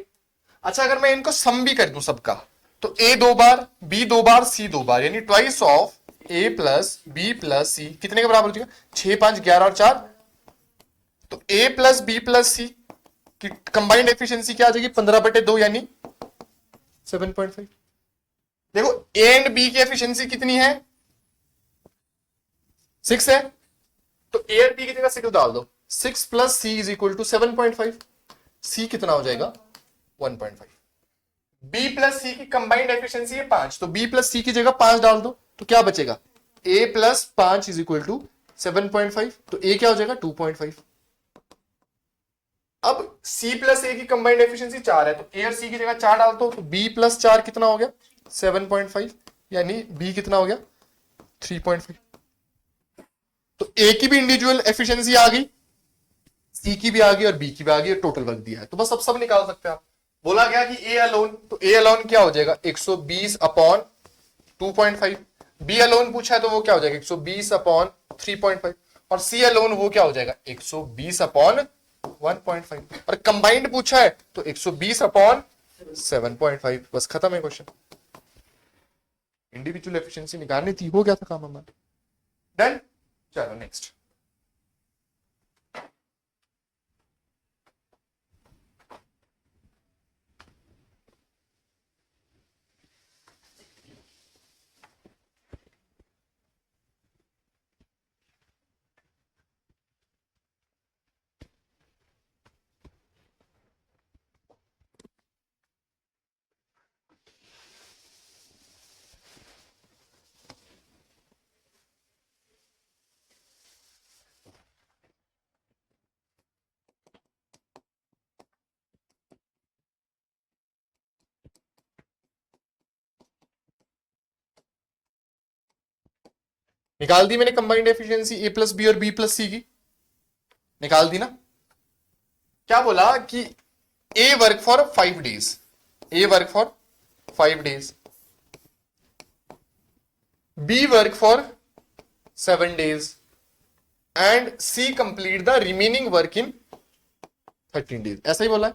S1: अच्छा, अगर मैं इनको सम भी कर दूं सबका, तो A 2 bar, B 2 bar, C 2 बार, यानी twice of A plus B plus C कितने के बराबर हो जाएगा? 6 5 11 और 4, तो A plus B plus C की कंबाइंड एफिशिएंसी क्या आ जाएगी? 15/2 यानी 7.5। देखो A एंड B की एफिशिएंसी कितनी है? 6 है, तो A और B की जगह 6 डाल दो। 6 plus C is equal to 7.5। C कितना हो जाएगा? 1.5। B प्लस C की कंबाइंड एफिशिएंसी है 5, तो B प्लस C की जगह 5 डाल दो, तो क्या बचेगा? A plus 5 is equal to 7.5, तो A क्या हो जाएगा? 2.5। अब C प्लस A की कंबाइंड एफिशिएंसी 4 है, तो A और C की जगह 4 डाल दो, तो B प्लस 4 कितना हो गया? 7.5, यानी B कितना हो गया? 3.5। तो A की भी इंडिविजुअल एफिशिएंसी आ गई, C की भी आ गई और B की भी आ गई, टोटल वर्क दिया है, तो बस अब सब निकाल सकते हैं आप। बोला गया कि A अलोन, तो A अलोन क्या हो जाएगा? 120 अपॉन 2.5। B अलोन पूछा है तो वो क्या हो जाएगा? 120 अपॉन 3.5। और C अलोन वो क्या हो जाएगा? 120 अपॉन 1.5। और कंबाइंड पूछा है तो 120 अपॉन 7.5। बस खत्म है क्वेश्चन। इंडिविजुअल एफिशिएंसी निकालनी थी, हो गया था काम हमारा। डन। चलो नेक्स्ट। निकाल दी मैंने combined efficiency A plus B और बी प्लस सी की, निकाल दी ना। क्या बोला कि A work for 5 days, A work for 5 days, B work for 7 days and C complete the remaining work in 13 days, ऐसा ही बोला है।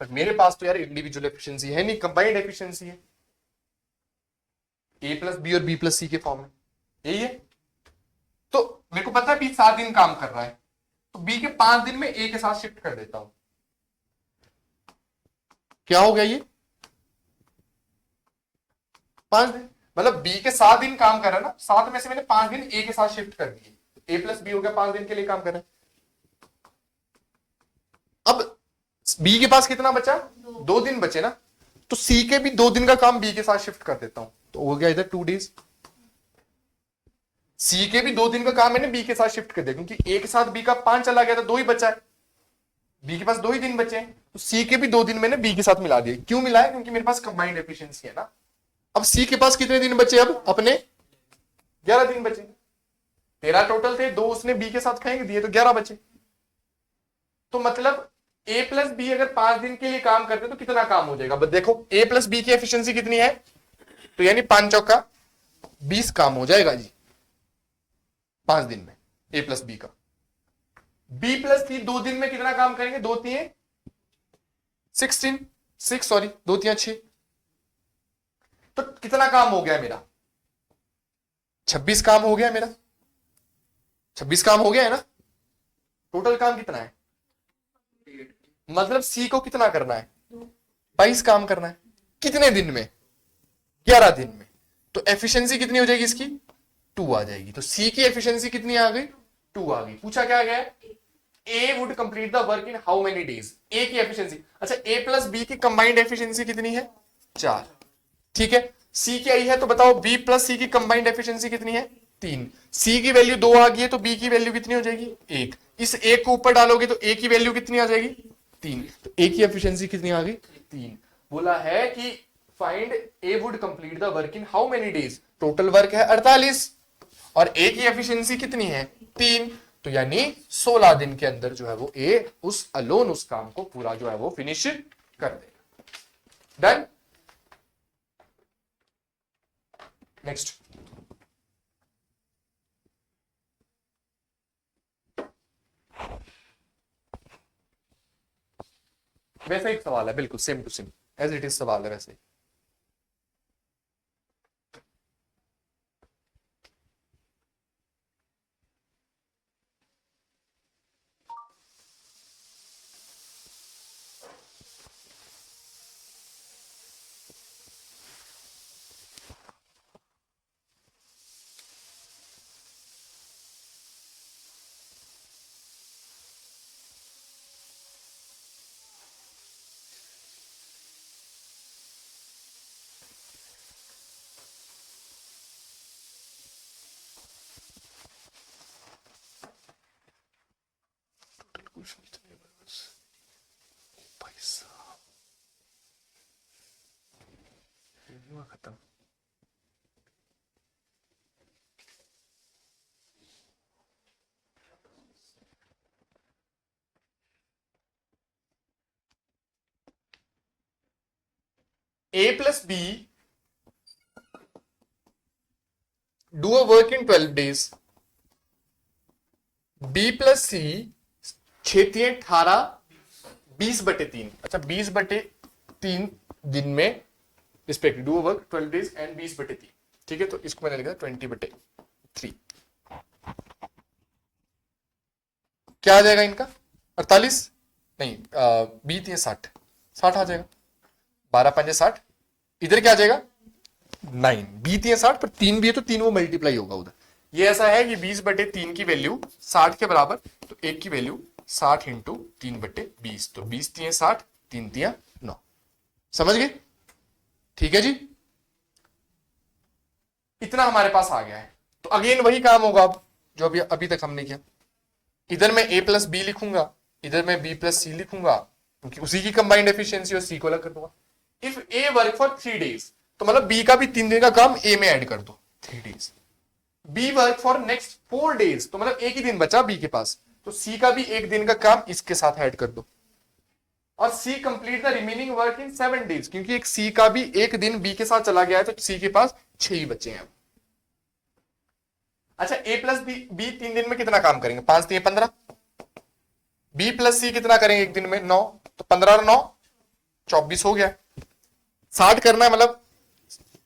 S1: बट मेरे पास तो यार इंडिविजुअल एफिशिएंसी है नहीं, कंबाइंड एफिशिएंसी है, ए प्लस बी और बी प्लस सी के फॉर्म में, यही है। तो मेरे को पता है बी 7 दिन काम कर रहा है, तो बी के 5 दिन में ए के साथ शिफ्ट कर देता हूं। क्या हो गया ये? 5 दिन, मतलब बी के 7 दिन काम कर रहा है ना, 7 में से मैंने 5 दिन ए के साथ शिफ्ट कर दिए, ए प्लस बी हो गया, 5 दिन के लिए काम कर रहा है। अब बी के पास कितना बचा? 2 दिन बचे ना, तो सी के भी 2 दिन का काम बी के साथ शिफ्ट कर देता हूं, तो हो गया इधर 2 डेज। सी के भी 2 दिन का काम मैंने बी के साथ शिफ्ट कर दिया, क्योंकि ए के साथ बी का 5 चला गया था, 2 ही बचा है, बी के पास 2 ही दिन बचे हैं, तो सी के भी 2 दिन मैंने बी के साथ मिला दिए। क्यों मिलाया? क्योंकि मेरे पास कंबाइंड एफिशिएंसी है ना। अब सी के पास कितने दिन बचे? अब अपने 11 दिन बचे, 13 टोटल थे, 2 उसने बी के साथ फेंक दिए, तो 11 बचे। तो मतलब ए प्लस बी अगर 5 दिन के लिए काम करते तो कितना काम हो जाएगा? बस देखो, ए प्लस बी की एफिशिएंसी कितनी है, तो यानी 5 चौका 20 काम हो जाएगा जी 5 दिन में ए प्लस बी का। बी प्लस सी 2 दिन में कितना काम करेंगे? 2 3 16 6 सॉरी 2 3 6, तो कितना काम हो गया मेरा? 26 काम हो गया मेरा, 26 काम हो गया है ना। टोटल काम कितना है? मतलब सी को कितना करना है? 22 काम करना है। कितने दिन में? 11 दिन में। तो एफिशिएंसी कितनी हो जाएगी इसकी? 2 आ जाएगी। तो सी की एफिशिएंसी कितनी आ गई? 2 आ गई। पूछा क्या गया? A would complete the work in how many days? A की एफिशिएंसी, अच्छा ए प्लस बी की कंबाइंड एफिशिएंसी कितनी है? 4, ठीक है। सी की आई है, तो बताओ बी प्लस सी की कंबाइंड एफिशिएंसी कितनी है? 3। सी की वैल्यू 2 आ गई है, तो बी की वैल्यू कितनी हो जाएगी? 1। इस 1 को ऊपर डालोगे तो ए की वैल्यू कितनी आ जाएगी? 3। तो ए की एफिशिएंसी कितनी आ गई? 3। बोला है कि find A would complete the work in how many days? Total work है 48 और ए की एफिशिएंसी कितनी है? 3। तो यानी 16 दिन के अंदर जो है वो ए उस काम को पूरा जो है वो फिनिश कर देगा। डन। नेक्स्ट, वैसा एक सवाल है, बिल्कुल same to same as it is सवाल है वैसे। खत्म। A plus B do a work in 12 days. B plus C 6 18 20/3, अच्छा 20/3 दिन में respect do work 12 days and 20/3, ठीक है। तो इसको मैंने लिखा 20/3। क्या आ जाएगा इनका? 48 नहीं, 20 या 60 आ जाएगा। 12 5 60, इधर क्या आ जाएगा? 9। 20 या 60 पर 3 भी है, तो 3 वो मल्टीप्लाई होगा उधर। ये ऐसा है कि 20/3 की वैल्यू 60 के बराबर, तो 1 की वैल्यू 60 इंटू 3/20, तो 20 3 60, 3 3 9। समझ गए? ठीक है जी, इतना हमारे पास आ गया है। तो अगेन वही काम होगा अब जो अभी तक हमने किया। इधर मैं a प्लस बी लिखूंगा, इधर मैं b प्लस सी लिखूंगा, क्योंकि उसी की कंबाइंड एफिशिएंसी और c को अलग कर दूंगा। If a work for 3 days, तो मतलब b का भी 3 दिन का काम a में ऐड कर दो, 3 days. b work for next 4 days, तो मतलब एक ही दिन बचा b के पास, तो c का भी 1 दिन का काम इसके साथ ऐड कर दो। और C complete the remaining work in 7 days, क्योंकि एक C का भी 1 दिन B के साथ चला गया है, तो C के पास 6 ही बचे हैं। अच्छा A प्लस बी 3 दिन में कितना काम करेंगे? 5 3 15। B प्लस C कितना करेंगे 1 दिन में? 9। तो 15 और 9 24 हो गया। 60 करना है, मतलब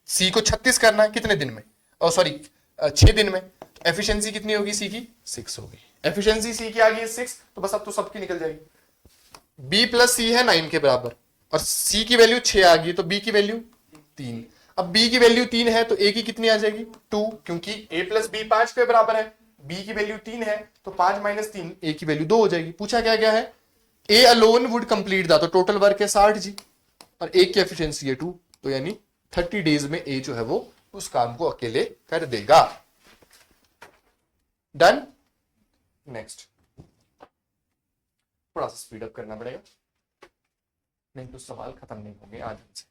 S1: C को 36 करना है कितने दिन में? और सॉरी 6 दिन में। तो एफिशिएंसी कितनी होगी C की? 6 होगी। एफिशिएंसी C की आ गई है 6, तो बस अब तो सबकी निकल जाएगी। B प्लस सी है 9 के बराबर और C की वैल्यू 6 आ गई, तो B की वैल्यू 3। अब B की वैल्यू 3 है, तो A की कितनी आ जाएगी? 2, क्योंकि A प्लस बी 5 के बराबर है, बी की वैल्यू 3 है तो 5 माइनस 3 ए की वैल्यू 2 हो जाएगी। पूछा क्या गया है, A alone would complete that, तो टोटल वर्क है 60 जी और ए की एफिशिएंसी है 2, तो यानी 30 डेज में ए जो है वो उस काम को अकेले कर देगा। डन। नेक्स्ट, थोड़ा सा स्पीड अप करना पड़ेगा, नहीं तो सवाल खत्म नहीं होंगे आज हमसे,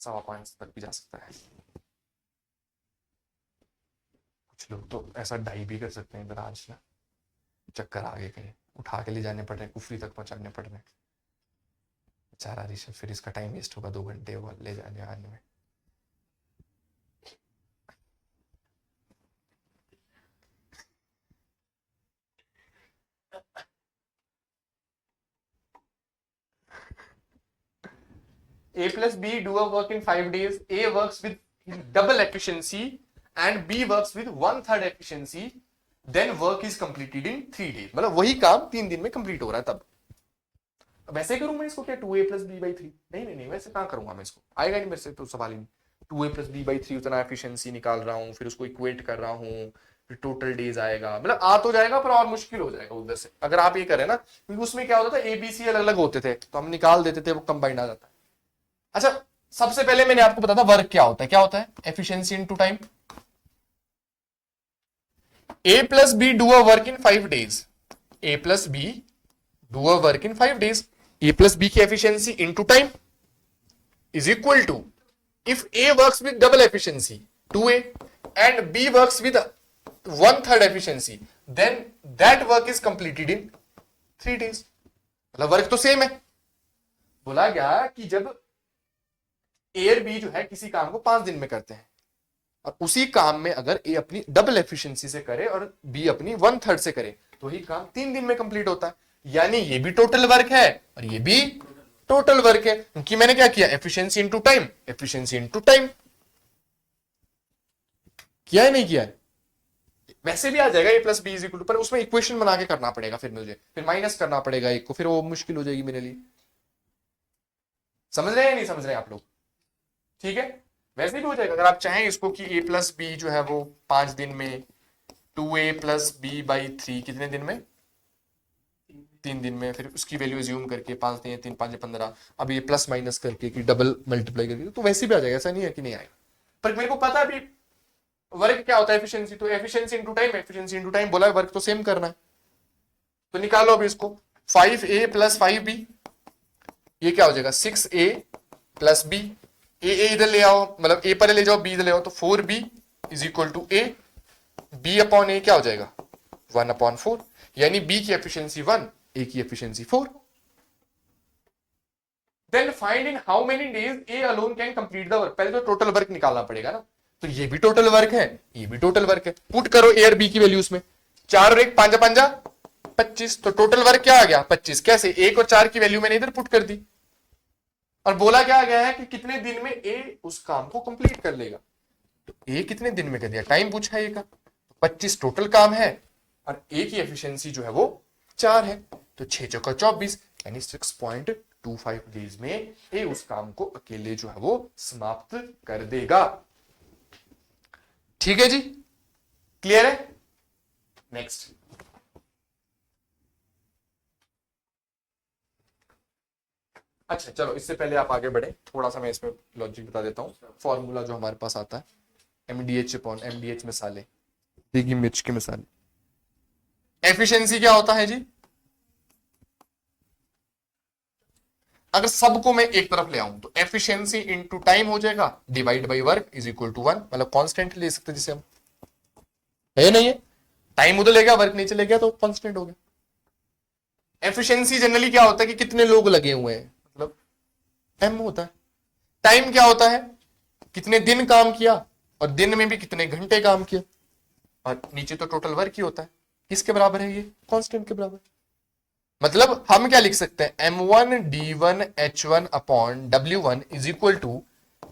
S1: 5:15 तक भी जा सकता है। कुछ लोग तो ऐसा डाई भी कर सकते हैं इधर आज ना, चक्कर आगे कहीं उठा के ले जाने पड़ रहे हैं, कुफरी तक पहुंचाने पड़ रहे हैं बेचारा ऋषभ, फिर इसका टाइम वेस्ट होगा 2 घंटे वो ले जाने आने में। A plus B do a work in 5 days. A works with double efficiency and B works with 1/3 efficiency. Then work is completed in 3 days. मतलब वही काम 3 दिन में कंप्लीट हो रहा है तब। अब ऐसे करूं मैं इसको क्या 2a plus b by 3? नहीं, वैसे कहां करूंगा मैं इसको, आएगा नहीं मेरे से तो सवाल ही नहीं। 2a plus b by 3 उतना एफिशिएंसी निकाल रहा हूं, फिर उसको इक्वेट कर रहा हूं, फिर टोटल डेज आएगा, मतलब आ तो जाएगा पर और मुश्किल हो जाएगा उधर से अगर आप ये करें ना, क्योंकि उसमें क्या होता था ए बी सी अलग अलग होते थे तो हम निकाल देते थे, वो कंबाइंड आ जाता है। अच्छा, सबसे पहले मैंने आपको बताया था वर्क क्या होता है efficiency into time. A plus B do a work in 5 days, A plus B do a work in 5 days, A plus B की efficiency into time is equal to, if A works with double efficiency 2a and B works with 1/3 efficiency, then that work is completed in 3 days. मतलब work तो same है। बोला गया कि जब ए और B जो है किसी काम को 5 दिन में करते हैं और उसी काम में अगर ए अपनी डबल एफिशिएंसी से करे और बी अपनी 1/3 से करे तो ही काम 3 दिन में कंप्लीट होता है। यानी ये भी टोटल वर्क है और ये भी टोटल वर्क है, क्योंकि मैंने क्या किया, efficiency into time, efficiency into time किया है नहीं किया है। वैसे भी आ जाएगा A plus B is equal to, पर उसमें इक्वेशन बना के करना पड़ेगा, फिर मुझे फिर माइनस करना पड़ेगा एक को, फिर वो मुश्किल हो जाएगी मेरे लिए। समझ रहे हैं नहीं समझ रहे हैं आप लोग? ठीक है, वैसे भी हो जाएगा अगर आप चाहें इसको कि a प्लस बी जो है वो 5 दिन में, 2a प्लस बी बाई 3 कितने दिन में, 3 दिन में, फिर उसकी वैल्यू एज्यूम करके 5 3 3 5 15, अब ये प्लस माइनस करके कि डबल मल्टीप्लाई करके, तो वैसे भी आ जाएगा, ऐसा नहीं है कि नहीं आएगा। पर मेरे को पता है अभी वर्क क्या होता है एफिशिएंसी, तो efficiency into time, efficiency into time बोला है, वर्क तो सेम करना है। तो निकालो अभी इसको, 5a प्लस 5b, ये क्या हो जाएगा 6a प्लस b, ए इधर ले आओ, मतलब ए पर ले जाओ, बी इधर ले आओ, तो 4b is equal to A, b upon A क्या हो जाएगा 1/4, यानी b की एफिशिएंसी 1, ए की efficiency 4। Then find in how many days A alone can complete the work. पहले तो टोटल वर्क निकालना पड़ेगा ना, तो ये भी टोटल वर्क है, ये भी टोटल वर्क है। पुट करो ए और बी की वैल्यूज में, 4 और 1 5 5 25, तो टोटल वर्क क्या आ गया 25। कैसे, 1 और 4 की वैल्यू मैंने इधर पुट कर दी और बोला क्या गया है कि कितने दिन में ए उस काम को कंप्लीट कर लेगा। तो ए कितने दिन में कर दिया, टाइम पूछा है ए का, 25 टोटल काम है और ए की एफिशिएंसी जो है वो 4 है, तो 6 चौका 24, यानी 6.25 डेज में ए उस काम को अकेले जो है वो समाप्त कर देगा। ठीक है जी, क्लियर है? नेक्स्ट, अच्छा चलो इससे पहले आप आगे बढ़े, थोड़ा सा मैं इसमें लॉजिक बता देता हूँ। फॉर्मूला जो हमारे पास आता है एमडीएच अपॉन एमडीएच मिसाले, देगी मिर्च की मिसाले। एफिशिएंसी क्या होता है जी, अगर सबको मैं एक तरफ ले आऊं तो एफिशिएंसी इनटू टाइम हो जाएगा, divide by work is equal to 1, मतलब कांस्टेंट ले सकते जिसे हम, है नहीं है, टाइम उधर ले गया वर्क नीचे ले गया तो कांस्टेंट हो गया। एफिशिएंसी जनरली क्या होता है कि कितने लोग लगे हुए हैं, मतलब एम होता है। टाइम क्या होता है, कितने दिन काम किया और दिन में भी कितने घंटे काम किया, और नीचे तो टोटल वर्क ही होता है। किसके बराबर है ये, कांस्टेंट के बराबर। मतलब हम क्या लिख सकते हैं, m1 d1 h1 upon w1 is equal to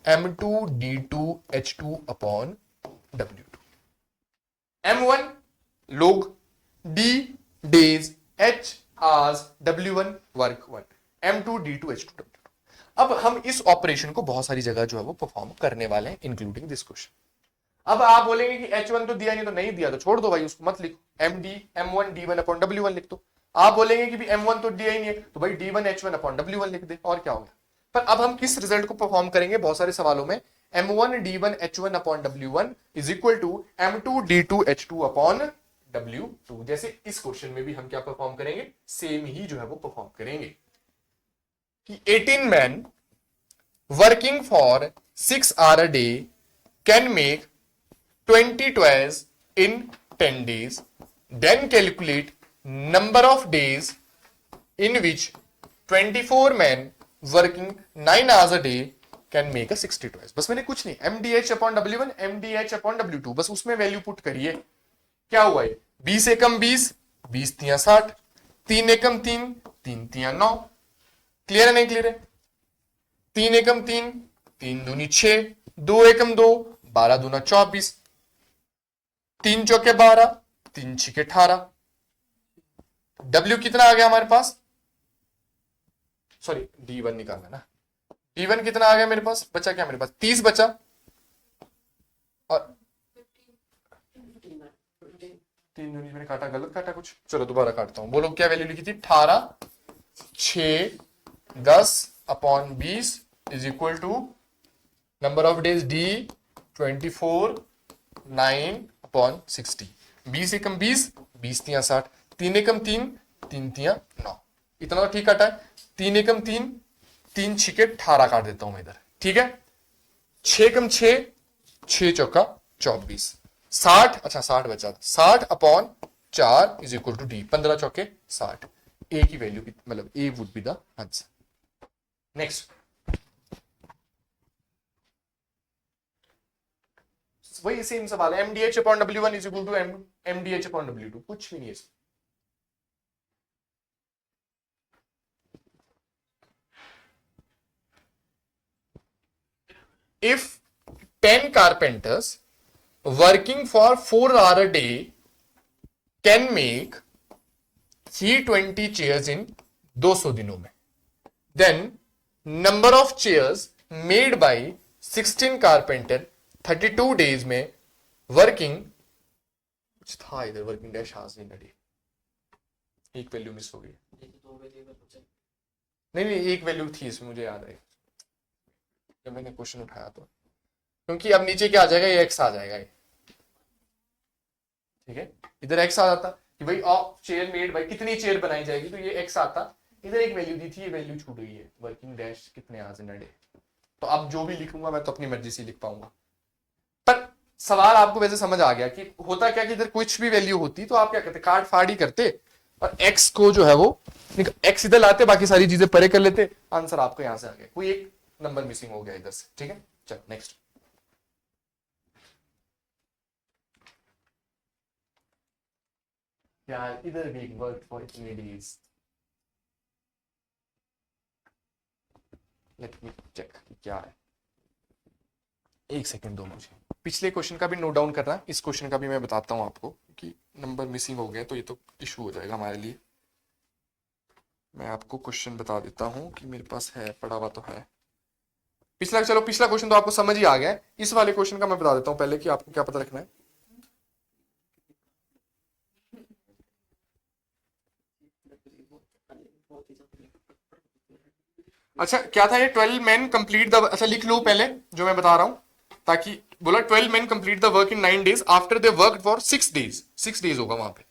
S1: m2 d2 h2 upon w2। m1 लोग, d days, h hours, w1 work 1, m2 d2 h2 w2। अब हम इस ऑपरेशन को बहुत सारी जगह जो है वो परफॉर्म करने वाले हैं, इंक्लूडिंग दिस क्वेश्चन। अब आप बोलेंगे कि H1 तो दिया नहीं, तो नहीं दिया तो छोड़ दो भाई, उसको मत लिखो, M1 D1 अपॉन W1 लिख दो। आप बोलेंगे कि भी M1 तो दिया ही नहीं है, तो भाई D1 H1 अपॉन W1 लिख दे, और क्या हो गया। पर अब हम किस रिजल्ट को परफॉर्म करेंगे बहुत सारे सवालों में, M1 D1 H1 upon W1 is equal to M2 D2 H2 upon W2। जैसे इस क्वेश्चन में भी हम क्या परफॉर्म करेंगे, सेम ही जो है वो परफॉर्म करेंगे कि 18 men working for 6 hours a day can make 20 toys in 10 days. Then calculate number of days in which 24 men working 9 hours a day can make a 60 toys. बस मैंने कुछ नहीं, MDH upon W1 MDH upon W2 बस उसमें value put करिए। क्या हुआ ये, 20 एकम 20, 20 तिया 60, 3 एकम 3, 3 तिया 9। क्लियर है नहीं क्लियर है, 3 एकम 3, 3 दूनी 6, 2 एकम 2, 12 दूना 24, 3 चौके 12, 3 छिके 18। W कितना आ गया हमारे पास, सॉरी D1 निकालना ना, D1 कितना आ गया मेरे पास, बचा क्या मेरे पास 30 बचा, और 3 दूनी मैंने काटा, गलत काटा कुछ, चलो दोबारा काटता हूं। बोलो क्या वैल्यू लिखी थी, 18 6 10 upon 20 is equal to number of days D 24 9 upon 60। 20 एकम 20, 20 तिया 60, 3 एकम 3, 3 तिया 9। इतना तो ठीक काटा है। 3 एकम 3, 3 छिके 18 काट देता हूं मैं इधर, ठीक है। 6 एकम 6, 6 चौका 24, 60, अच्छा 60 बचा, 60 upon 4 is equal to D 15 चौके 60। ए की वैल्यू मतलब a would be the answer. Next वही सेम सवाल है, MDH upon W1 is equal to MDH upon W2, कुछ भी नहीं है इसमें। If 10 carpenters working for 4 hours a day can make 320 chairs in 200 दिनों में, then number of chairs made by 16 carpenter 32 days में वर्किंग, कुछ था इधर वर्किंग डैश हाज इन डे, एक वैल्यू मिस हो गई, नहीं एक वैल्यू थी इसमें, मुझे याद है जब मैंने क्वेश्चन उठाया तो, क्योंकि अब नीचे क्या आ जाएगा, ये एक्स आ जाएगा ये, ठीक है। इधर एक्स आ जाता कि भाई ऑफ चेयर मेड भाई कितनी चेयर बनाई जाएगी, तो ये एक्स आता, इधर एक वैल्यू दी थी, ये वैल्यू छूट गई है, वर्किंग डैश कितने आवर्स इन अ डे। तो अब जो भी लिखूंगा मैं तो अपनी मर्जी से लिख पाऊंगा, पर सवाल आपको वैसे समझ आ गया कि होता क्या कि इधर कुछ भी वैल्यू होती तो आप क्या करते, काट फाड़ ही करते, और एक्स को जो है वो एक्स इधर लाते, बाकी सारी चीजें परे कर लेते, आंसर आपको यहां से आ गया, कोई एक नंबर मिसिंग हो गया इधर से, ठीक है। चलो नेक्स्ट, यार इधर भी वर्क फॉर इतनी डेज, लेट मी चेक क्या है, एक सेकंड दो मुझे, पिछले क्वेश्चन का भी नोट डाउन करना, इस क्वेश्चन का भी मैं बताता हूं आपको कि नंबर मिसिंग हो गए तो ये तो इशू हो जाएगा हमारे लिए। मैं आपको क्वेश्चन बता देता हूं कि मेरे पास है, पढ़ा हुआ तो है पिछला, चलो पिछला क्वेश्चन तो आपको समझ ही आ गया है, इस वाले क्वेश्चन का मैं बता देता हूं पहले कि आपको क्या पता रखना है। अच्छा क्या था ये, 12 men complete the, अच्छा लिख लो पहले जो मैं बता रहा हूं, ताकि बोला 12 men complete the work in 9 days after they worked for 6 days, 6 days होगा वहां पे,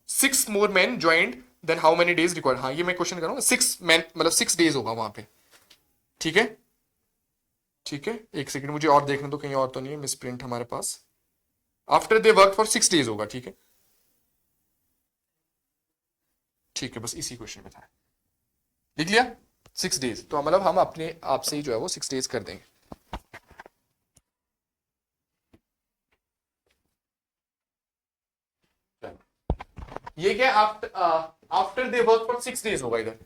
S1: 6 more men joined then how many days required, हाँ ये मैं क्वेश्चन कर रहा हूँ, 6 men मतलब 6 days होगा वहां पे, ठीक है ठीक है। एक सेकंड मुझे और देखने तो, कहीं और तो नहीं है मिस प्रिंट हमारे पास, after they work for 6 days होगा, ठीक है ठीक है, बस इसी क्वेश्चन में था, लिख लिया 6 days, तो मतलब हम अपने आप से ही जो है वो 6 days कर देंगे। ये क्या, after they work for 6 days होगा, इधर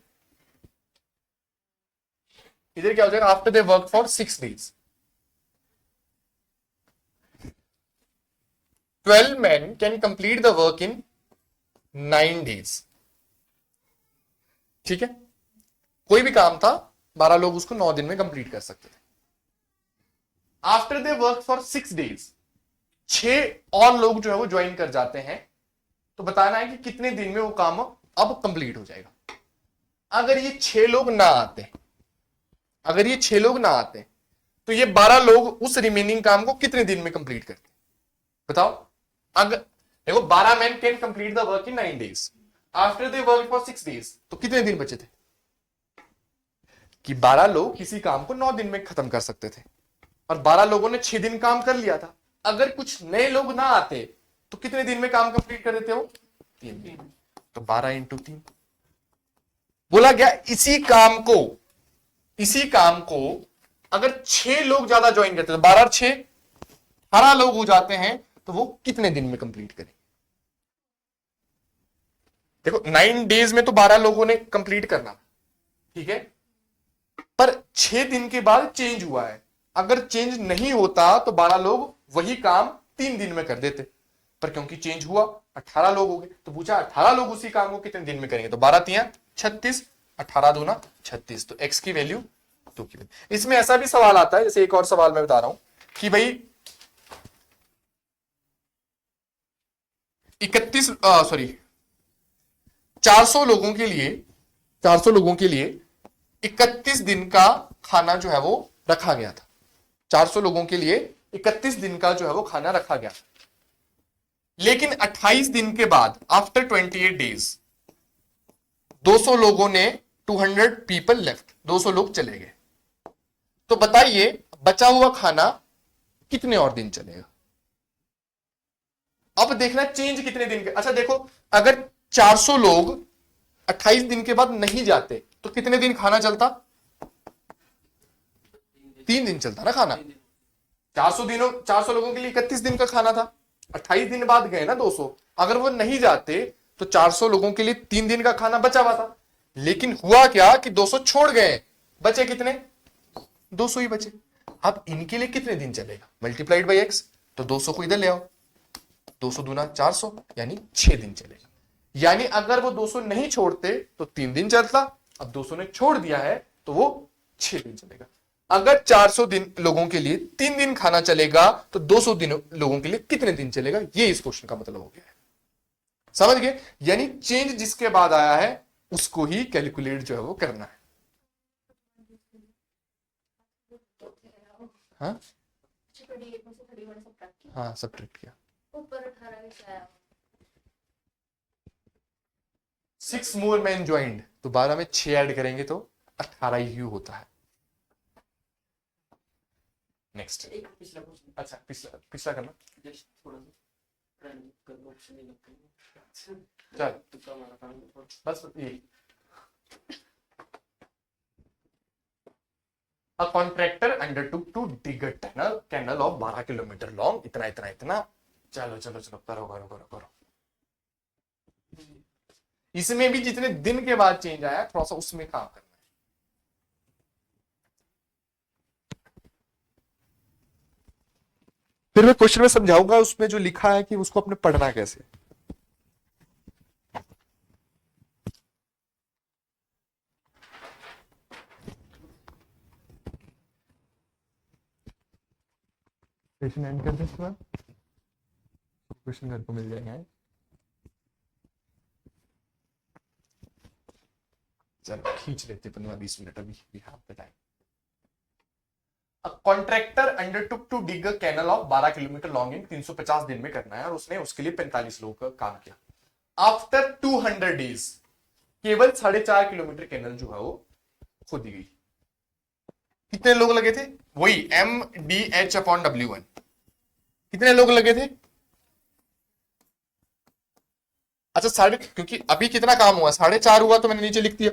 S1: इधर क्या हो जाएगा, after they work for 6 days 12 men can complete the work in 9 days, ठीक है। कोई भी काम था 12 लोग उसको 9 दिन में कंप्लीट कर सकते थे। After they work for 6 days 6 और लोग जो है वो ज्वाइन कर जाते हैं, तो बताना है कि कितने दिन में वो काम अब कंप्लीट हो जाएगा। अगर ये 6 लोग ना आते, अगर ये 6 लोग ना आते, तो ये 12 लोग उस रिमेनिंग काम को कितने दिन में कंप्लीट करते? बताओ। अगर देखो 12 man can complete the work in 9 days, after they work for 6 days, तो कितने दिन बचे थे? कि 12 लोग किसी काम को 9 दिन में खत्म कर सकते थे, और 12 लोगों ने 6 दिन काम कर लिया था। अगर कुछ नए लोग ना आते तो कितने दिन में काम कंप्लीट कर देते हो? 3 दिन। तो 12 × 3 बोला गया। इसी काम को अगर 6 लोग ज्यादा ज्वाइन करते, तो 12 और 6 18 लोग हो जाते हैं, तो वो कितने दिन में कंप्लीट करेंगे? देखो 9 days में तो 12 लोगों ने कंप्लीट करना, ठीक है, पर 6 दिन के बाद चेंज हुआ है। अगर चेंज नहीं होता तो 12 लोग वही काम 3 दिन में कर देते, पर क्योंकि चेंज हुआ 18 लोग हो गए, तो पूछा 18 लोग उसी काम को कितने दिन में करेंगे? तो 12 × 3 = 36, 18 × 2 = 36, तो x की वैल्यू 2 की वैल्यू। इसमें ऐसा भी सवाल आता है, जैसे एक और सवाल मैं बता रहा हूं कि भाई 400 लोगों के लिए 31 दिन का खाना जो है वो रखा गया था। 400 लोगों के लिए 31 दिन का जो है वो खाना रखा गया था, लेकिन 28 दिन के बाद आफ्टर 28 days 200 लोगों ने 200 पीपल लेफ्ट, 200 लोग चले गए। तो बताइए बचा हुआ खाना कितने और दिन चलेगा? अब देखना चेंज कितने दिन के। अच्छा देखो, अगर 400 लोग 28 दिन के बाद नहीं जाते तो कितने दिन खाना चलता? 3 दिन चलता ना खाना। 400 लोगों के लिए 31 दिन का खाना था, 28 दिन बाद गए ना 200, अगर वो नहीं जाते तो 400 लोगों के लिए 3 दिन का खाना बचा हुआ था। लेकिन हुआ क्या कि 200 छोड़ गए, बचे कितने? 200 ही बचे। अब इनके लिए कितने दिन चलेगा? मल्टीप्लाइड बाई x, तो 200 को इधर ले आओ, 200 दूना 400, यानी 6 दिन चलेगा। यानी अगर वो 200 नहीं छोड़ते तो 3 दिन चलता, अब 200 ने छोड़ दिया है तो वो 6 दिन चलेगा। अगर 400 दिन लोगों के लिए 3 दिन खाना चलेगा तो 200 दिन लोगों के लिए कितने दिन चलेगा? ये इस क्वेश्चन का मतलब हो गया है। समझ गए? यानी चेंज जिसके बाद आया है उसको ही कैलकुलेट जो है वो करना है। हाँ हाँ, सब्ट्रैक्ट किया।
S3: ऊपर 18 कैसे आया?
S1: 6 मोर मैन ज्वाइंड, तो 12 में 6 ऐड करेंगे तो 18 ही होता है। नेक्स्ट।
S2: एक पिछला क्वेश्चन,
S1: अच्छा पिछला करना।
S2: जस्ट थोड़ा सा रैंडम कर लो, ऑप्शन नहीं लगते हैं।
S1: चल
S2: तो का हमारा काम है थोड़ा।
S1: बस ये A contractor undertook to dig a canal of 12 kilometre long, इतना। चलो करो। इसमें भी जितने दिन के बाद चेंज आया थोड़ा सा उसमें काम करना है। फिर मैं क्वेश्चन में समझाऊंगा उसमें जो लिखा है कि उसको अपने पढ़ना कैसे। सेशन एंड कर दे, इसके बाद क्वेश्चन घर को मिल जाएंगे। चलो खींच लेते 15-20 मिनट, अभी we have the time. A contractor undertook to dig a canal of 12 kilometre long इन 350 दिन में करना है, और उसने उसके लिए 45 लोगों का काम किया। आफ्टर 200 days केवल 4.5 किलोमीटर कैनल जो है वो खोदी गई। कितने लोग लगे थे? वही MDH/W1। कितने लोग लगे थे? अच्छा क्योंकि अभी कितना काम हुआ? 4.5 हुआ तो मैंने नीचे लिख दिया।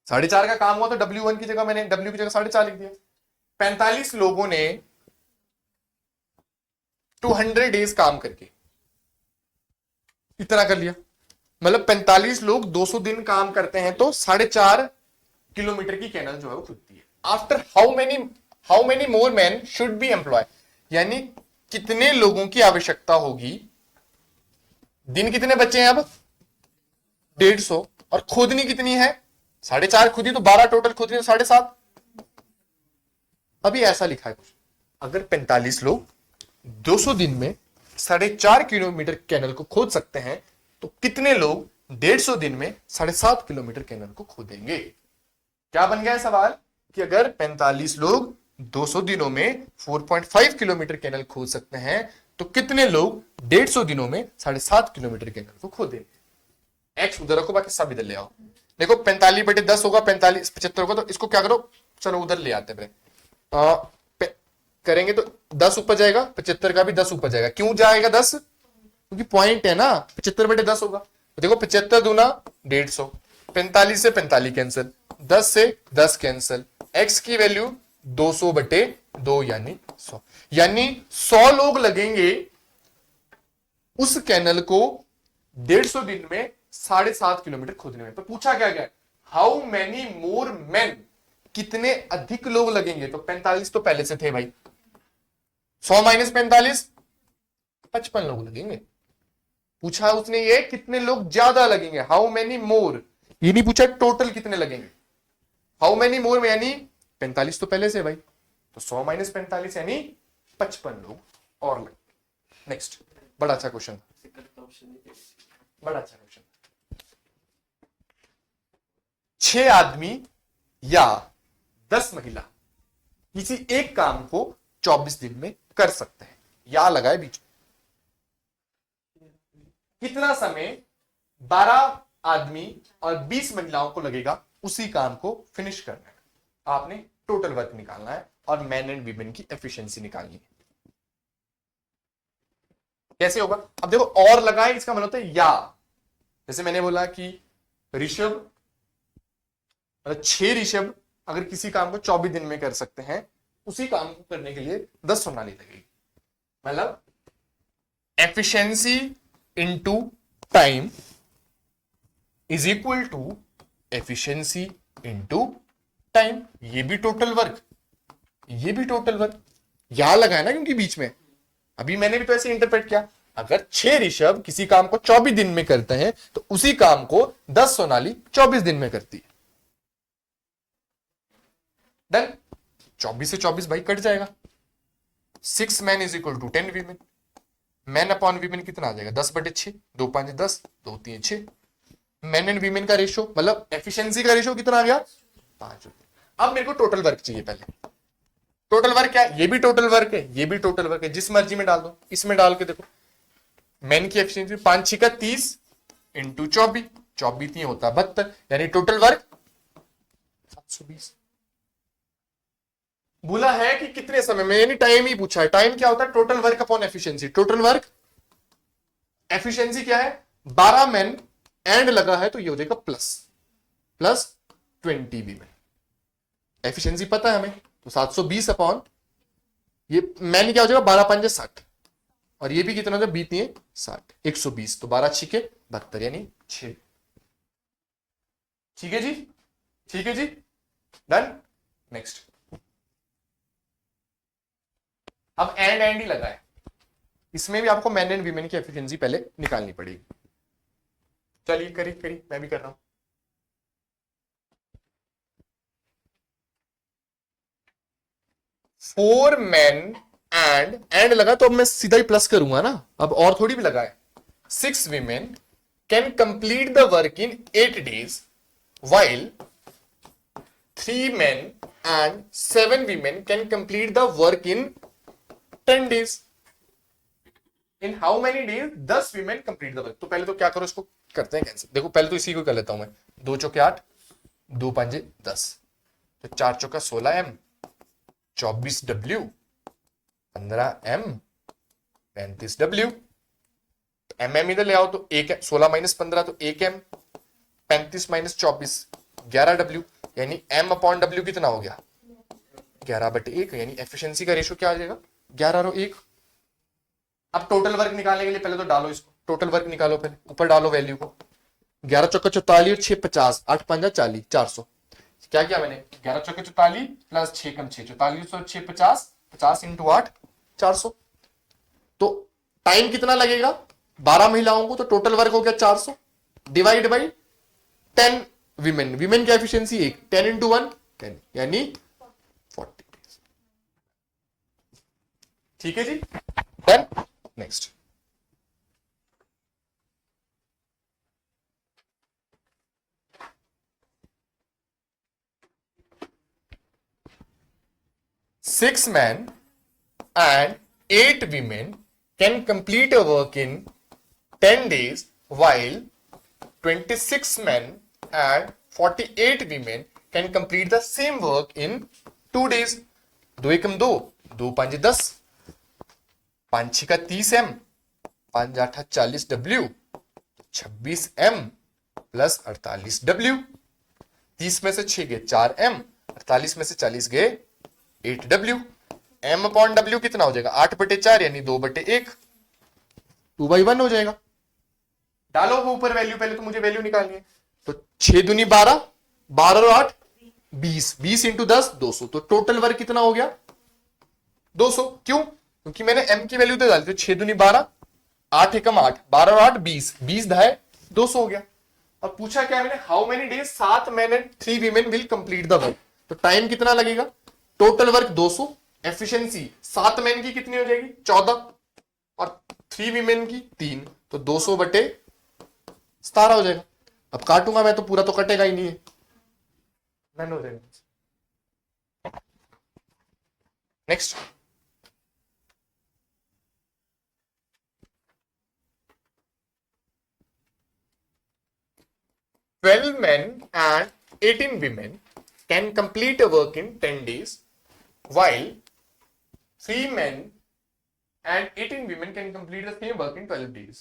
S1: 4.5 का काम हुआ तो W1 की जगह मैंने W की जगह 4.5 लिख दिया। 45 लोगों ने 200 डेज काम करके इतना कर लिया। मतलब 45 लोग 200 दिन काम करते हैं तो 4.5 किलोमीटर की कैनल जो है वो खुदती है। After how many more man should be employ, यानी कितने लोगों की आवश्यकता होगी? दिन कितने बचे हैं अब? 150, और खोदनी कितनी है? 4.5 खुदी तो 12 टोटल खुदी तो 7.5। अभी ऐसा लिखा है कुछ, अगर 45 लोग 200 दिन में 4.5 किलोमीटर कैनल को खोद सकते हैं, तो कितने लोग 150 दिन में 7.5 किलोमीटर कैनल को खोदेंगे? क्या बन गया है सवाल कि अगर 45 लोग 200 दिनों में 4.5 किलोमीटर कैनल खोद सकते हैं, तो कितने लोग 150 दिनों में 7.5 किलोमीटर कैनल को खोदेंगे? एक्स उधर रखो, बाकी सब इधर ले आओ। देखो 45/10 होगा, 45 75 होगा, तो इसको क्या करो, चलो उधर ले आते हैं। करेंगे तो 10 ऊपर जाएगा, 75 का भी 10 ऊपर जाएगा। क्यों जाएगा 10? क्योंकि पॉइंट है ना, 75/10 होगा। तो देखो 75 दूना 150, 45 से 45 कैंसिल, 10 से 10 कैंसिल, एक्स की वैल्यू 200/2 यानी 100। यानी 100 लोग लगेंगे उस कैनल को 150 दिन में 7.5 किलोमीटर खोदने में। तो पूछा क्या गया, हाउ मैनी मोर मैन, कितने अधिक लोग लगेंगे? तो 45 तो पहले से थे भाई, 100 माइनस 45 55 लोग लगेंगे। पूछा उसने ये कितने लोग ज्यादा लगेंगे, हाउ मेनी मोर, ये नहीं पूछा टोटल कितने लगेंगे। हाउ मेनी मोर यानी 45 तो पहले से भाई, तो 100 माइनस 45 यानी 55 लोग और लगेंगे। नेक्स्ट, बड़ा अच्छा क्वेश्चन, बड़ा अच्छा क्वेश्चन। 6 आदमी या 10 महिला किसी एक काम को 24 दिन में कर सकते हैं, या लगाए बीच में। कितना समय 12 आदमी और 20 महिलाओं को लगेगा उसी काम को फिनिश करने में? आपने टोटल वर्क निकालना है और मैन एंड वीमेन की एफिशिएंसी निकालनी है। कैसे होगा? अब देखो, और लगाए इसका मतलब होता है या। जैसे मैंने बोला कि ऋषभ, मतलब 6 ऋषभ अगर किसी काम को 24 दिन में कर सकते हैं, उसी काम को करने के लिए 10 सोनाली लगेगी। मतलब efficiency into time is equal to efficiency into time. ये भी टोटल वर्क, ये भी टोटल वर्क। यहां लगाया ना क्योंकि बीच में, अभी मैंने भी तो ऐसे इंटरप्रेट किया। अगर 6 ऋषभ किसी काम को 24 दिन में करते हैं, तो उसी काम को 10 सोनाली 24 दिन में करती है। डन। 24 से 24 भाई कट जाएगा। 6 man is equal to 10 women. Man upon women कितना आ जाएगा? 10/6, 2 5 10, 2 3 6। मैन एंड वीमेन का रेशियो, मतलब एफिशिएंसी का रेशियो कितना आ गया? 5। अब मेरे को टोटल वर्क चाहिए। पहले टोटल वर्क क्या है? ये भी टोटल वर्क है, ये भी टोटल वर्क है। जिस मर्जी में डाल दो, इसमें डाल के देखो। मैन की एफिशिएंसी 5 6 30 इंटू 24, 24 3 होता है 72, यानी टोटल वर्क 720। बोला है कि कितने समय में, यानी टाइम ही पूछा है। टाइम क्या होता है? Total work upon efficiency. Total work, efficiency क्या है? 12 मैन एंड लगा है तो ये हो जाएगा प्लस 20 वीमेन। एफिशिएंसी पता है हमें, तो 720 अपॉन ये मैन क्या हो जाएगा? 12 5 60, और ये भी कितना हो जाएगा? 20 60, 120, तो 12 6 72 यानी 6। ठीक है जी, ठीक है जी, डन। नेक्स्ट, अब एंड ही लगा है, इसमें भी आपको मैन एंड वीमेन की एफिशिएंसी पहले निकालनी पड़ेगी। चलिए करिए, मैं भी कर रहा हूं। फोर मैन एंड लगा, तो अब मैं सीधा ही प्लस करूंगा ना, अब और थोड़ी भी लगा है। 6 women can complete the work in 8 days while 3 men and 7 women can complete the work in 10 days. In how many days 10 women complete the work? तो पहले तो क्या करो, इसको करते हैं कैंसिल। देखो पहले तो इसी को कर लेता हूं मैं। 2 चौके 8, 2 5 10, तो 4 चौका 16 m, 24 w, 15 m, 35 w। M इधर ले आओ तो 1 16 माइनस 15 तो 1 m, 35 माइनस 24 11 w, यानी m अपॉन w कितना हो गया? 11/1, यानी एफिशिएंसी का रेशियो क्या आ जाएगा? 11/1। अब टोटल वर्क निकालने के लिए पहले तो डालो इसको, टोटल वर्क निकालो, पहले ऊपर डालो वैल्यू को। 11 चौका 44 और 6 50, 8 5 40, 400। क्या किया मैंने? 11 चौके 44 प्लस 6 कम 6 44 और 6 50, 50 इंटू 8 400। तो टाइम कितना लगेगा? 12 महिलाओं को, तो टोटल वर्क हो गया 400 डिवाइड बाई 10 विमेन। विमेन की एफिशिएंसी 1, 10 इंटू 1 10, यानी 40 डेज। ठीक है जी, done. Next, six men and 8 women can complete a work in 10 days, while 26 men and 48 women can complete the same work in 2 days. 2 एकम 2, 2 5 10, 5 6 का 30 m, 5 8 40 w, 26 m plus 48 w। 30 में से 6 गए 4 m, 48 में से 40 गए 8 w। m अपॉन w कितना हो जाएगा? 8/4 यानी 2/1, 2/1 हो जाएगा। डालो वो ऊपर वैल्यू, पहले तो मुझे वैल्यू निकालनी है। तो 6 दूनी 12, 12 और 8 20, 20 इंटू 10 200। तो टोटल वर्क कितना हो गया? 200। क्यों? क्योंकि मैंने m की वैल्यू तो डाली थी 6 दूनी 12, 8 एकम 8, 12 और 8 20, 20 ढाई 200 हो गया। और पूछा क्या मैंने? How many days 7 men and 3 women will complete the work. तो टाइम कितना लगेगा? टोटल वर्क 200, एफिशिएंसी 7 men की कितनी हो जाएगी? 14, और 3 women की 3, तो 200/17 हो जाएगा। अब काटूंगा मैं तो पूरा तो कटेगा ही नहीं है, डन हो जाएगा। Next, "12 men and 18 women can complete a work in 10 days, while 3 men and 18 women can complete the same work in 12 days."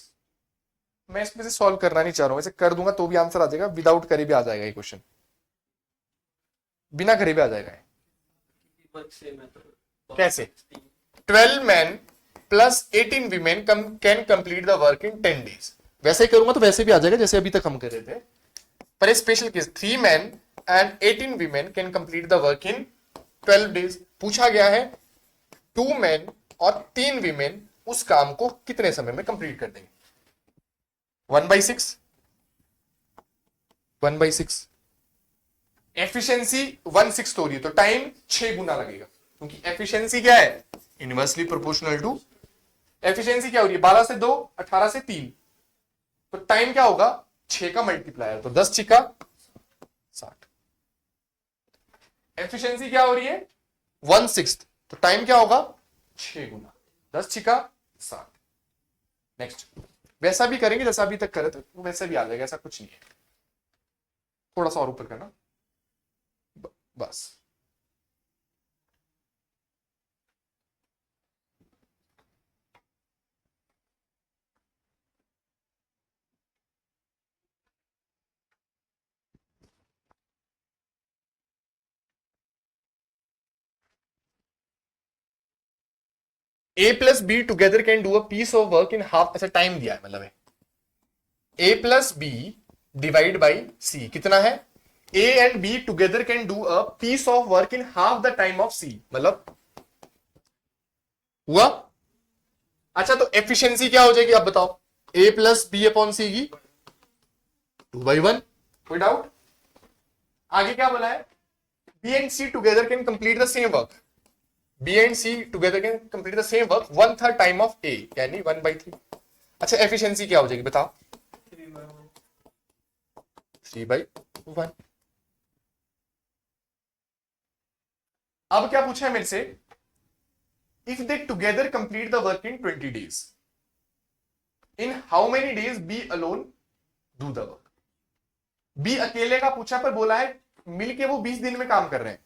S1: मैं इसमें से सॉल्व करना नहीं चाह रहा हूं, ऐसे कर दूंगा तो भी आंसर आ जाएगा, विदाउट करे भी आ जाएगा ये क्वेश्चन, बिना करे भी आ जाएगा।
S2: वर्क सेम है तो
S1: कैसे? 12 men plus 18 women can complete the work in 10 days। वैसे ही करूंगा तो वैसे भी आ जाएगा जैसे अभी तक हम कर रहे थे, पर special case 3 men and 18 women can complete the work in 12 days। पूछा गया है 2 men और 3 women उस काम को कितने समय में कंप्लीट कर देंगे? 1/6, 1/6। एफिशिएंसी 1/6 हो रही है तो टाइम 6 गुना लगेगा, क्योंकि एफिशिएंसी क्या है? इनवर्सली प्रोपोर्शनल टू एफिशिएंसी क्या हो रही है? 12 से 2, 18 से 3, तो टाइम क्या होगा? 6 का मल्टीप्लायर, तो 10 6 60। एफिशिएंसी क्या हो रही है? 1/6, तो टाइम क्या होगा? 6 गुना, 10 6 60। नेक्स्ट, वैसा भी करेंगे जैसा अभी तक करे थे, तो वैसे भी आ जाएगा, ऐसा कुछ नहीं है। थोड़ा सा और ऊपर करना बस। A plus B together can do a piece of work in half, ऐसा टाइम दिया है, मतलब है A plus B divide by C कितना है? A and B together can do a piece of work in half the time of C, मतलब हुआ। अच्छा, तो एफिशिएंसी क्या हो जाएगी आप बताओ? A plus B upon C की 2/1, कोई डाउट? आगे क्या बोला है? B and C together can complete the same work, B and C together can complete the same work 1/3 time of A, यानी 1/3। अच्छा, एफिशिएंसी क्या हो जाएगी बताओ? 3/1। अब क्या पूछा है मेरे से? If they together complete the work in 20 days, in how many days B alone do the work? B अकेले का पूछा, पर बोला है मिलके वो 20 दिन में काम कर रहे हैं,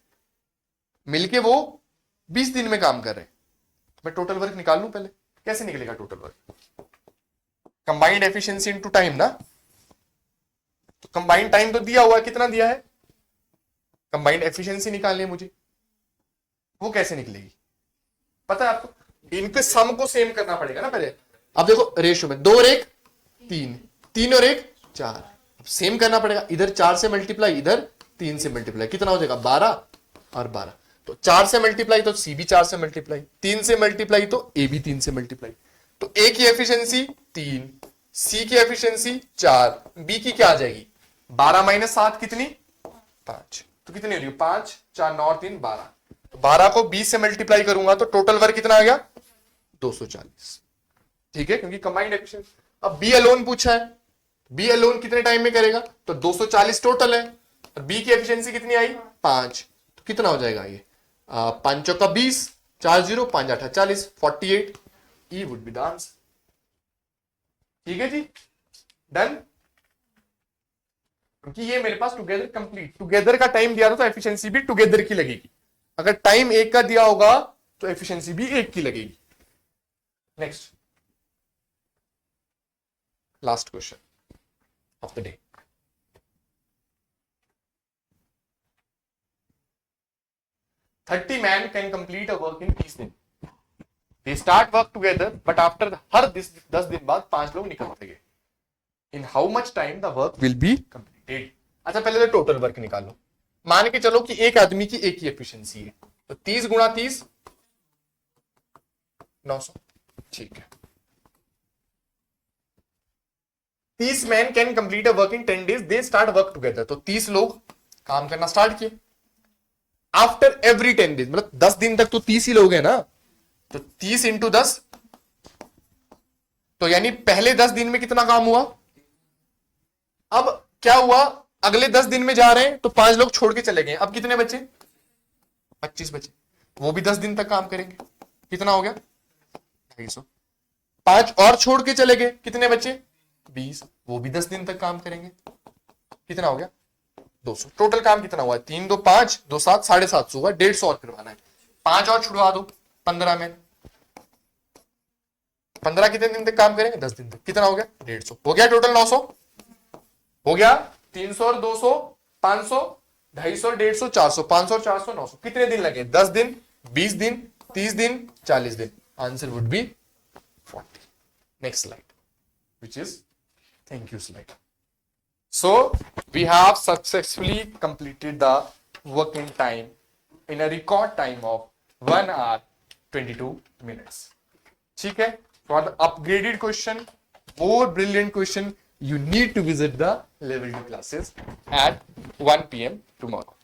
S1: मिलके वो 20 दिन में काम कर रहे हैं। तो मैं टोटल वर्क निकाल लूं पहले। कैसे निकलेगा total work? Combined efficiency into time ना, तो कंबाइंड टाइम तो दिया हुआ है, कितना दिया है? कंबाइंड एफिशिएंसी निकालनी है मुझे, वो कैसे निकलेगी पता है आपको? इनके सम को सेम करना पड़ेगा ना पहले। अब देखो रेशियो में 2 और 1 3, 3 और 1 4, अब सेम करना पड़ेगा। इधर 4 से मल्टीप्लाई, इधर 3 से मल्टीप्लाई, कितना हो जाएगा? 12 और 12। तो 4 से मल्टीप्लाई तो सी भी 4 से मल्टीप्लाई, 3 से मल्टीप्लाई तो ए भी 3 से मल्टीप्लाई। तो ए की एफिशिएंसी 3, सी की एफिशिएंसी 4, बी की क्या आ जाएगी? 12 माइनस 7 कितनी? 5। तो कितनी हो रही है? 5 4 9 3 12। तो 12 को 20 से मल्टीप्लाई करूंगा तो टोटल वर्क कितना आ गया? 240। ठीक है, क्योंकि कंबाइंड एफिशिएंसी। अब बी अलोन पूछा है, बी अलोन कितने टाइम में करेगा, तो 240 टोटल है, और बी की एफिशिएंसी कितनी आई 5, तो कितना हो जाएगा ये 5 चौका 20, 4 0 5 8 40, 48। ई वुड बी द आंसर। ठीक है जी, डन। क्योंकि ये मेरे पास टुगेदर कंप्लीट, टुगेदर का टाइम दिया था तो एफिशिएंसी भी टुगेदर की लगेगी। अगर टाइम एक का दिया होगा तो एफिशिएंसी भी एक की लगेगी। Next, last question of the day. "30 men can complete a work in 30 दिन। They start work together, but after हर 10 दिन बाद 5 लोग निकलते गए। In how much time the work will be completed?" अच्छा, पहले तो टोटल वर्क निकालो। मान के चलो कि एक आदमी की एक ही एफिशिएंसी है, तो 30 गुणा 30 900। ठीक है, 30 man can complete a work in 10 days, they start work together. तो 30 लोग काम करना स्टार्ट किए। आफ्टर एवरी 10 days, मतलब 10 दिन तक तो 30 ही लोग हैं ना, तो 30 इंटू 10, तो यानी पहले 10 दिन में कितना काम हुआ। अब क्या हुआ, अगले 10 दिन में जा रहे हैं तो 5 लोग छोड़ के चले गए, अब कितने बचे 25 बचे, वो भी 10 दिन तक काम करेंगे। कितना हो गया 250। 5 और छोड़ के चले गए, कितने बचे 20, वो भी 10 दिन तक काम करेंगे। कितना हो गया 200। टोटल काम कितना हुआ 3 2 5 2 7 750 हुआ। 150 और करवाना है, 5 और छुड़वा दो 15 में। 15 कितने दिन तक काम करेंगे 10 दिन तक। कितना हो गया 150। हो गया टोटल 900 हो गया। 300 और 200 500, 250 और 150 400, 500 और 400 900। कितने दिन लगे 10 दिन 20 दिन 30 दिन 40 दिन। Answer would be 40। Next slide, which is thank you slide. So we have successfully completed the working time in a record time of 1 hour 22 minutes. ठीक है, for the upgraded question, more brilliant question, you need to visit the level 2 classes at 1 PM tomorrow.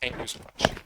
S1: Thank you so much.